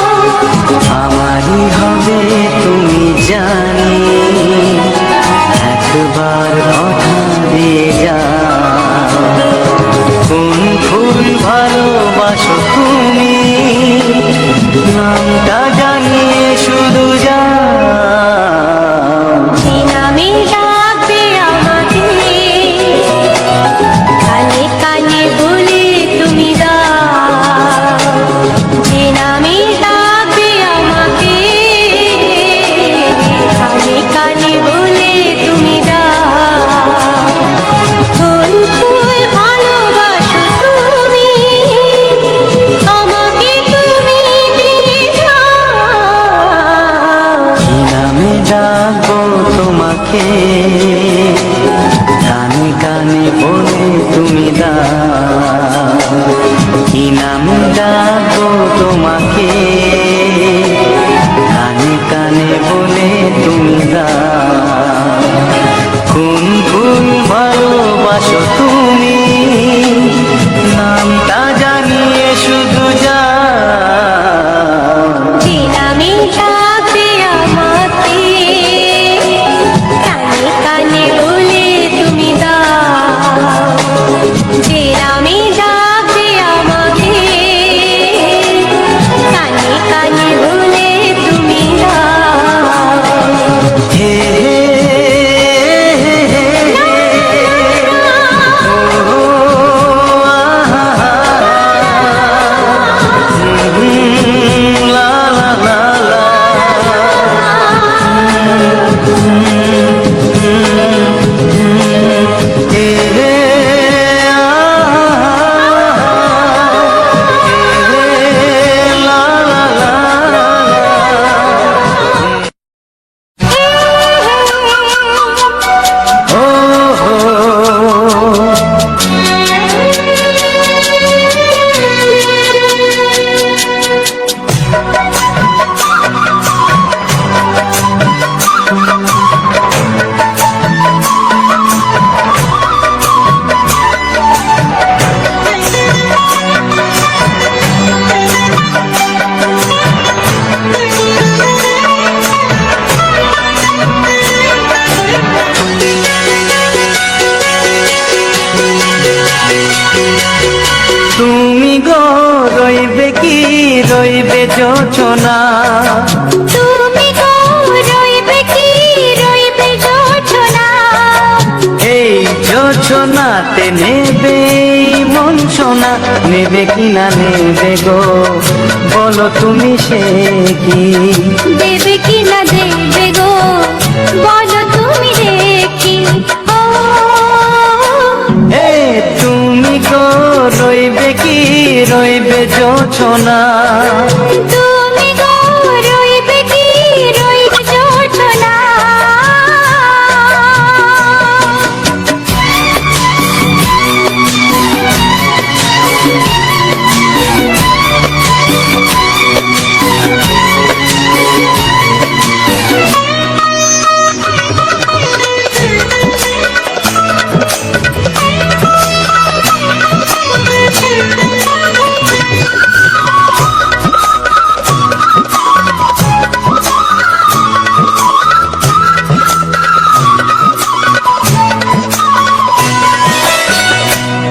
আমারই হবে তুমি জানি, একবার কথা দিয়ে যাও। কোন ফুল ভালোবাসো তুমি, নামটা জানিয়ে শুধু যাও। যে নামে ডাকবে আমাকে কানে কানে বলে তুমি দাও। যে নামে ডাকবে আমাকে কানে কানে বলে তুমি দাও। কোন ফুল ভালোবাসো তুমি, আমাকে তুমি দিয়ে যাও। কি নামে ডাকবো তোমাকে, কানে কানে বলে তুমি দাও। কি নামে ডাকবো তোমাকে, কানে কানে বলে তুমি দাও। কোন ফুল ভালোবাসো তুমি, নামটা জানিয়ে শুধু যাও। যে নামে ডাকবে আমাকে কানে কানে বলে তুমি দাও। যে নামে ডাকবে আমাকে কানে কানে বলে তুমি দাও। হে হে হে হে ও আহা লা লা লা লা। হে হে লা লা লা লা। ও হো তুমি গো রইবে কি রইবে যোচনা, তুমি গো রইবে কি রইবে যোছনা। এই যোচনাতে নেবে মন সোনা, নেবে কি না নেবে গো বলো তুমি সে কি। দেবে কি না দেবে গো বলো তুমি দেখি। ও হে তুমি গো রইবে কি রইবে যোচনা, তুমি গো রইবে কি রইবে যোছনা।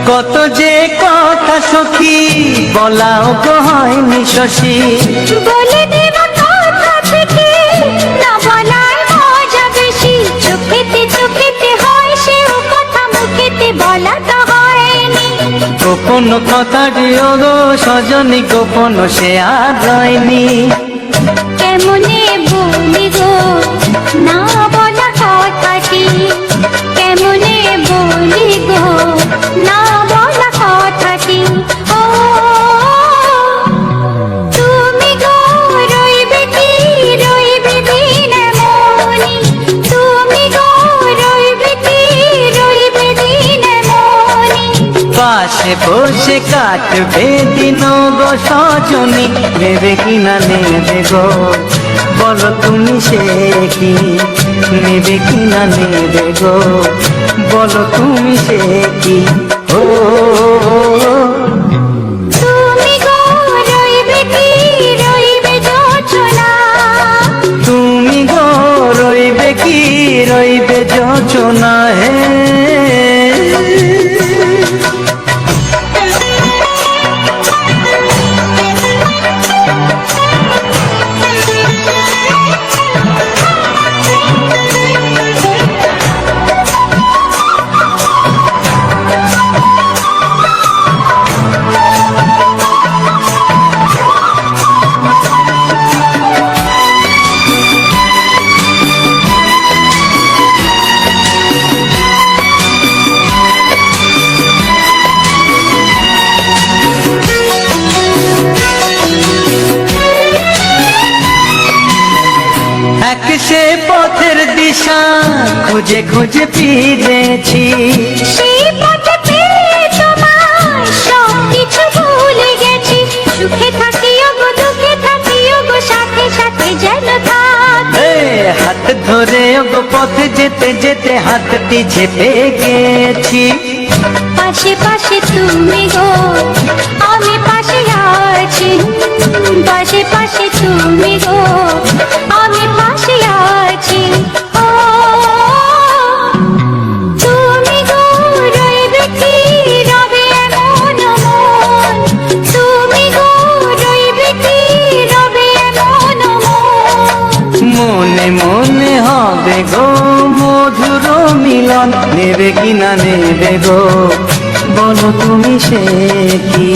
কত যে কথা সখী বলাও তো হয়নি শশী। বলে দেব কথা থেকে না বলার মজা বেশি। চোখেতে চোখেতে হয় সেও কথা মুখেতে বলা তো হয়নি। গোপন কথা দিও গো সজনী, গোপন সে আর রয়নি। কেমনে বলি গো না বলা কথাটি, কেমনে বলি গো না বলা কথাটি। ও তুমি গো রইবে কি রইবে দিন এমনি, পাশে বসে কাটবে দিন গো সজনী, নেবে কিনা নেবে গো বলো তুমি সে কি, নেবে কিনা নেবে গো বলো তুমি সে কি। ও তুমি গো রইবে কি রইবে যোচনা, তুমি গো রইবে কি রইবে যোচনা হে। এক সে পথের দিশা খুঁজে খুঁজে ফিরেছি, সেই পথে পেয়ে তোমায় সব কিছু ভুলে গেছি। সুখে থাকিও গো দুঃখে থাকিও গো সাথে সাথে যেন থাক। এ হাত ধরে গো পথে যেতে যেতে হাতটি চেপে গেছি। পাশে পাশে তুমি গো আমি পাশে আছি, পাশে পাশে তুমি গো আমি পাশে আছি। ও তুমি গো রইবে কি রবে এমন মন, তুমি গো রইবে কি রবে এমন মন। মনে মনে হবে গো মধুর মিলন, নেবে কিনা নেবে গো বলো তুমি সে কি,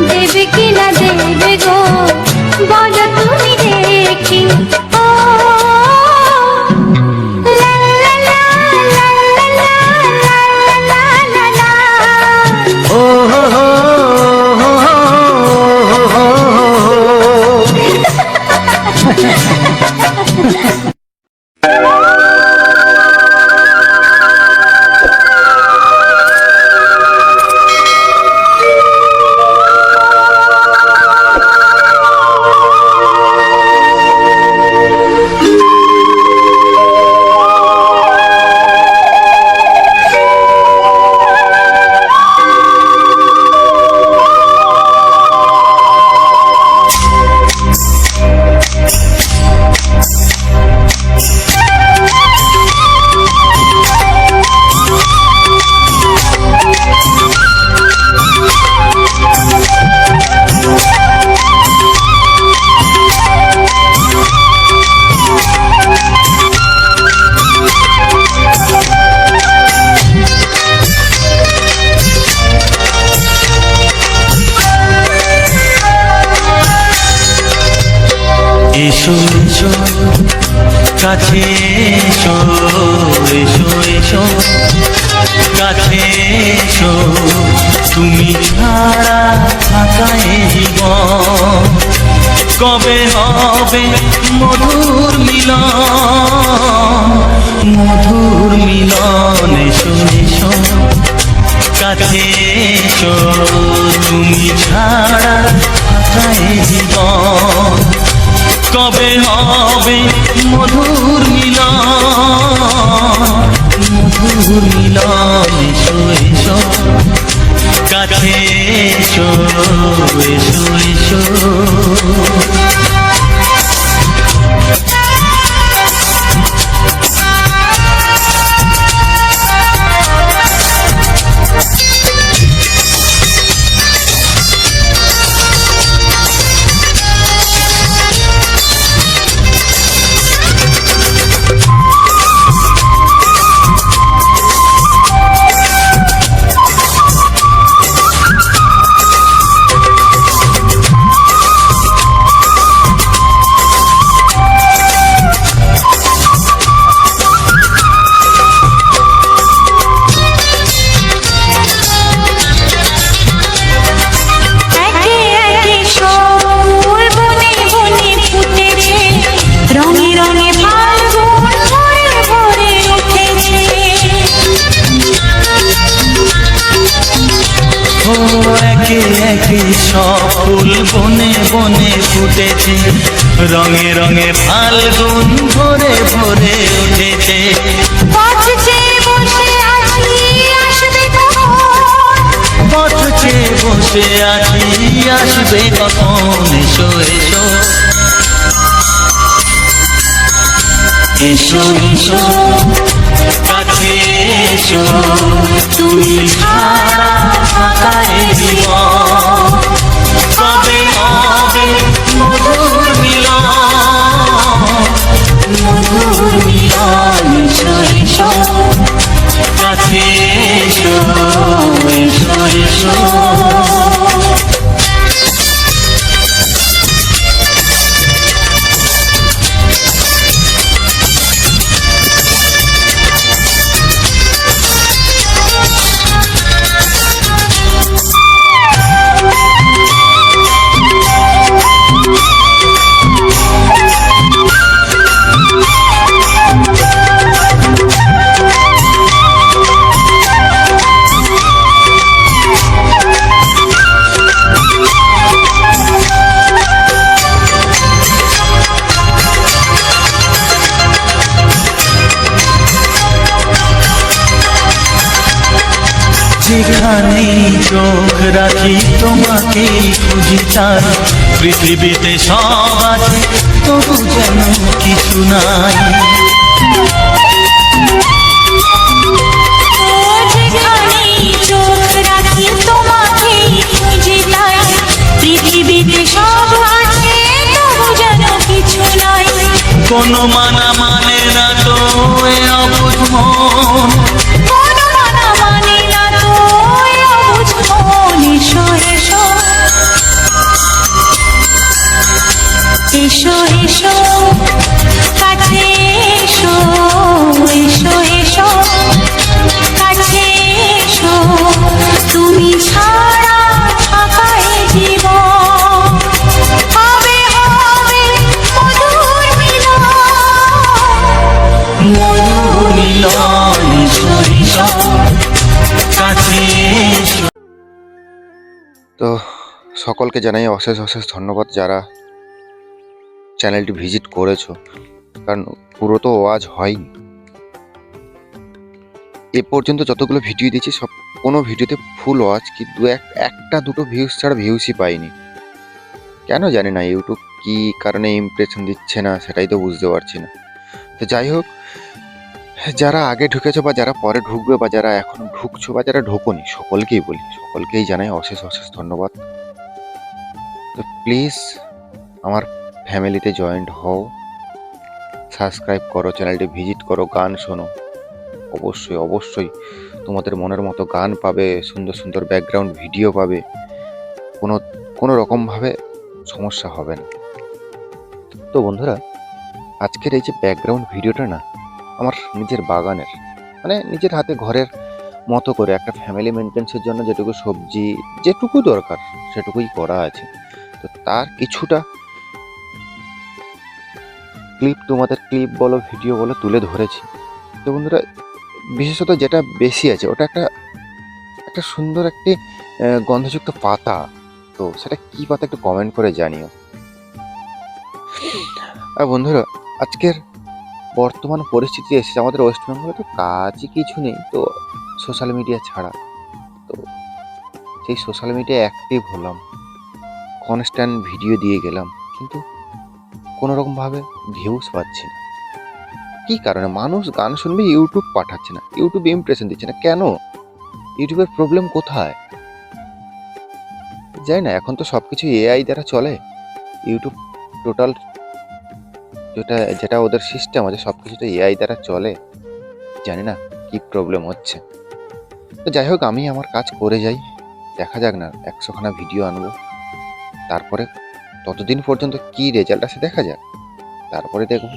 দেবে কিনা দেবে গো বলো তুমি দেখি। ও লা লা লা লা লা লা লা লা লা। ও হো হো হো হো হো হো। এসো এসো কাছে এসো, এসো এসো কাছে এসো, তুমি ছাড়া থাকা এ জীবন কবে হবে মধুর মিলন, মধুর মিলন। এসো এসো কাছে এসো, তুমি ছাড়া থাকা এ জীবন কবে হবে মধুর মিলন, মধুর মিলন। এসো এসো কাছে এসো, এসো এসো। বনে ফুটেছে, রঙে রঙে ফাল্গুন ভরে ভরে উঠেছে। পথ চেয়ে বসে আছি আসবে কখন, পথ চেয়ে বসে আছি আসবে কখন, এসো এসো এসো এসো কাছে এসো, তুমি ছাড়া ফাঁকা এ জীবন, কবে হবে মধুর মিলন, মধুর মিলন, এসো এসো কাছে এসো, এসো এসো। যেখানেই চোখ রাখি তোমাকেই খুঁজি তাই, পৃথিবীতে সব আছে তবু যেন কিছু নাই। যেখানেই চোখ রাখি তোমাকেই খুঁজি তাই, পৃথিবীতে সব আছে তবু যেন কিছু নাই। কোনো মানা মানে না তো এ অবুঝ মন, কোনো মানা মানে না তো এ অবুঝ মন, এসো এসো এসো এসো কাছে এসো, এসো এসো কাছে এসো, তুমি ছাড়া ফাঁকা এ জীবন, হবে হবে মধুর মিলন, মধুর মিলন, এসো এসো কাছে এসো। তো সকলকে জানাই অশেষ অশেষ ধন্যবাদ যারা চ্যানেলটি ভিজিট করেছো, কারণ পুরো তো ওয়াচ হয়নি। এ পর্যন্ত যতগুলো ভিডিও দিয়েছি সব কোনো ভিডিওতে ফুল ওয়াচ কি একটা দুটো ভিউজ ছাড়া ভিউসই পাইনি। কেন জানি না, ইউটিউব কি কারণে ইমপ্রেশন দিচ্ছে না সেটাই তো বুঝতে পারছি না। তো যাই হোক, যারা আগে ঢুকেছো বা যারা পরে ঢুকবে বা যারা এখন ঢুকছো বা যারা ঢোকোনি, সকলকেই বলি, সকলকেই জানাই অশেষ অশেষ ধন্যবাদ। তো প্লিজ আমার ফ্যামিলিতে জয়েন্ট হও, সাবস্ক্রাইব করো, চ্যানেলটি ভিজিট করো, গান শোনো, অবশ্যই অবশ্যই তোমাদের মনের মতো গান পাবে, সুন্দর সুন্দর ব্যাকগ্রাউন্ড ভিডিও পাবে, কোনো রকমভাবে সমস্যা হবে না। তো বন্ধুরা, আজকের এই যে ব্যাকগ্রাউন্ড ভিডিওটা না, আমার নিজের বাগানের, মানে নিজের হাতে ঘরের মতো করে একটা ফ্যামিলি মেনটেন্সের জন্য যেটুকু সবজি যেটুকু দরকার সেটুকুই করা আছে। তো তার কিছুটা ক্লিপ বলো ভিডিও বলো তুলে ধরেছি। তো বন্ধুরা, বিশেষত যেটা বেশি আছে ওটা একটা সুন্দর একটি গন্ধযুক্ত পাতা। তো সেটা কি পাতা একটু কমেন্ট করে জানিও। আর বন্ধুরা, আজকের বর্তমান পরিস্থিতি এসেছে আমাদের ওয়েস্ট বেঙ্গলে, তো কাজই কিছু নেই তো সোশ্যাল মিডিয়া ছাড়া। তো সেই সোশ্যাল মিডিয়ায় অ্যাক্টিভ হলাম, কনস্ট্যান্ট ভিডিও দিয়ে গেলাম, কিন্তু কোনো রকমভাবে ভিউজ পাচ্ছি না। কি কারণে? মানুষ গান শুনবে, ইউটিউব পাঠাচ্ছে না, ইউটিউব ইমপ্রেশন দিচ্ছে না কেন? ইউটিউবের প্রবলেম কোথায়? জানি না, এখন তো সব কিছু এআই দ্বারা চলে। ইউটিউব টোটাল যেটা ওদের সিস্টেম আছে সব কিছুটা এআই দ্বারা চলে। জানি না কি প্রবলেম হচ্ছে। তো যাই হোক, আমি আমার কাজ করে যাই, দেখা যাক না 100খানা ভিডিও আনবো, তারপরে ততদিন পর্যন্ত কি রেজাল্ট আসে দেখা যাক, তারপরে দেখব।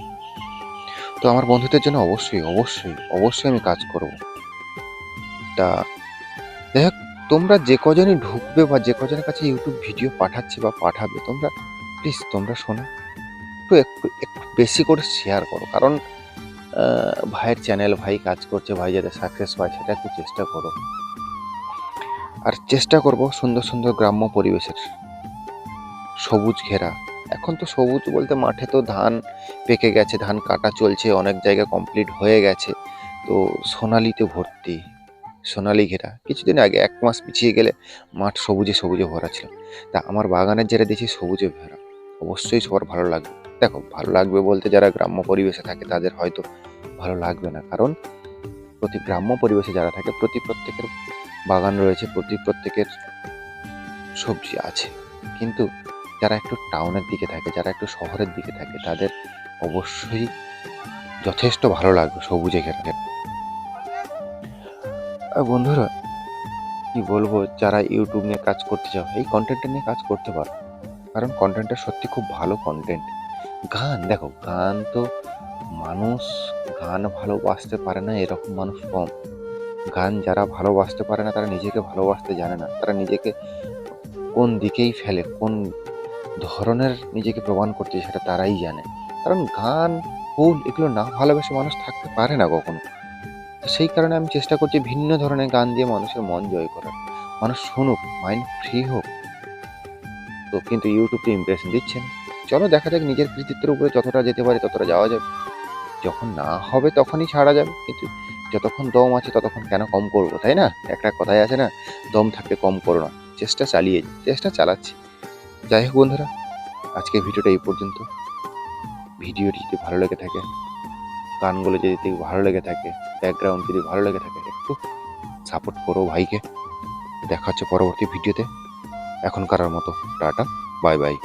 তো আমার বন্ধুদের জন্য অবশ্যই অবশ্যই অবশ্যই আমি কাজ করব। তা যাই হোক, তোমরা যে কজনই ঢুকবে বা যে কজনের কাছে ইউটিউব ভিডিও পাঠাচ্ছে বা পাঠাবে, তোমরা প্লিজ তোমরা শোনো, একটু বেশি করে শেয়ার করো, কারণ ভাইয়ের চ্যানেল, ভাই কাজ করছে, ভাই যাতে সাকসেস পায় সেটা একটু চেষ্টা করো। আর চেষ্টা করব সুন্দর সুন্দর গ্রাম্য পরিবেশের সবুজ ঘেরা। এখন তো সবুজ বলতে মাঠে তো ধান পেকে গেছে, ধান কাটা চলছে, অনেক জায়গা কমপ্লিট হয়ে গেছে। তো সোনালিতে ভর্তি, সোনালি ঘেরা। কিছুদিন আগে 1 মাস পিছিয়ে গেলে মাঠ সবুজে সবুজে ভরা ছিল। তা আমার বাগানের যেটা দেখছি সবুজে ভরা, অবশ্যই সবার ভালো লাগবে। দেখো, ভালো লাগবে বলতে যারা গ্রাম্য পরিবেশে থাকে তাদের হয়তো ভালো লাগবে না, কারণ গ্রাম্য পরিবেশে যারা থাকে প্রত্যেকের বাগান রয়েছে, প্রত্যেকের সবজি আছে। কিন্তু যারা একটু টাউনের দিকে থাকে, যারা একটু শহরের দিকে থাকে, তাদের অবশ্যই যথেষ্ট ভালো লাগবে সবুজে ঘেরা। আর বন্ধুরা, কি বলবো, যারা ইউটিউব নিয়ে কাজ করতে চাও এই কন্টেন্টটা নিয়ে কাজ করতে পারো, কারণ কন্টেন্টটা সত্যি খুব ভালো কন্টেন্ট। গান দেখো, গান তো মানুষ, গান ভালোবাসতে পারে না এরকম মানুষ কম। গান যারা ভালোবাসতে পারে না তারা নিজেকে ভালোবাসতে জানে না, তারা নিজেকে কোন দিকেই ফেলে, কোন ধরনের নিজেকে প্রমাণ করতে সেটা তারাই জানে। কারণ গান, ফুল এগুলো না ভালোবেসে মানুষ থাকতে পারে না কখনো। তো সেই কারণে আমি চেষ্টা করছি ভিন্ন ধরনের গান দিয়ে মানুষের মন জয় করার, মানুষ শুনুক, মাইন্ড ফ্রি হোক। তো কিন্তু ইউটিউব তো ইমপ্রেশন দিচ্ছে না। চলো দেখা যাক, নিজের কৃতিত্বের উপরে যতটা যেতে পারে ততটা যাওয়া যাবে। যখন না হবে তখনই ছাড়া যাবে, কিন্তু যতক্ষণ দম আছে ততক্ষণ কেন কম করবো, তাই না? একটা কথাই আছে না, দম থাকতে কম করো না। চেষ্টা চালাচ্ছি। যাই হোক বন্ধুরা, আজকে ভিডিওটা এই পর্যন্ত। ভিডিওটি যদি ভালো লেগে থাকে, গানগুলো যদি ভালো লেগে থাকে, ব্যাকগ্রাউন্ড যদি ভালো লেগে থাকে, একটু সাপোর্ট করো ভাইকে। দেখা হচ্ছে পরবর্তী ভিডিওতে। এখনকার মতো টাটা, বাই বাই।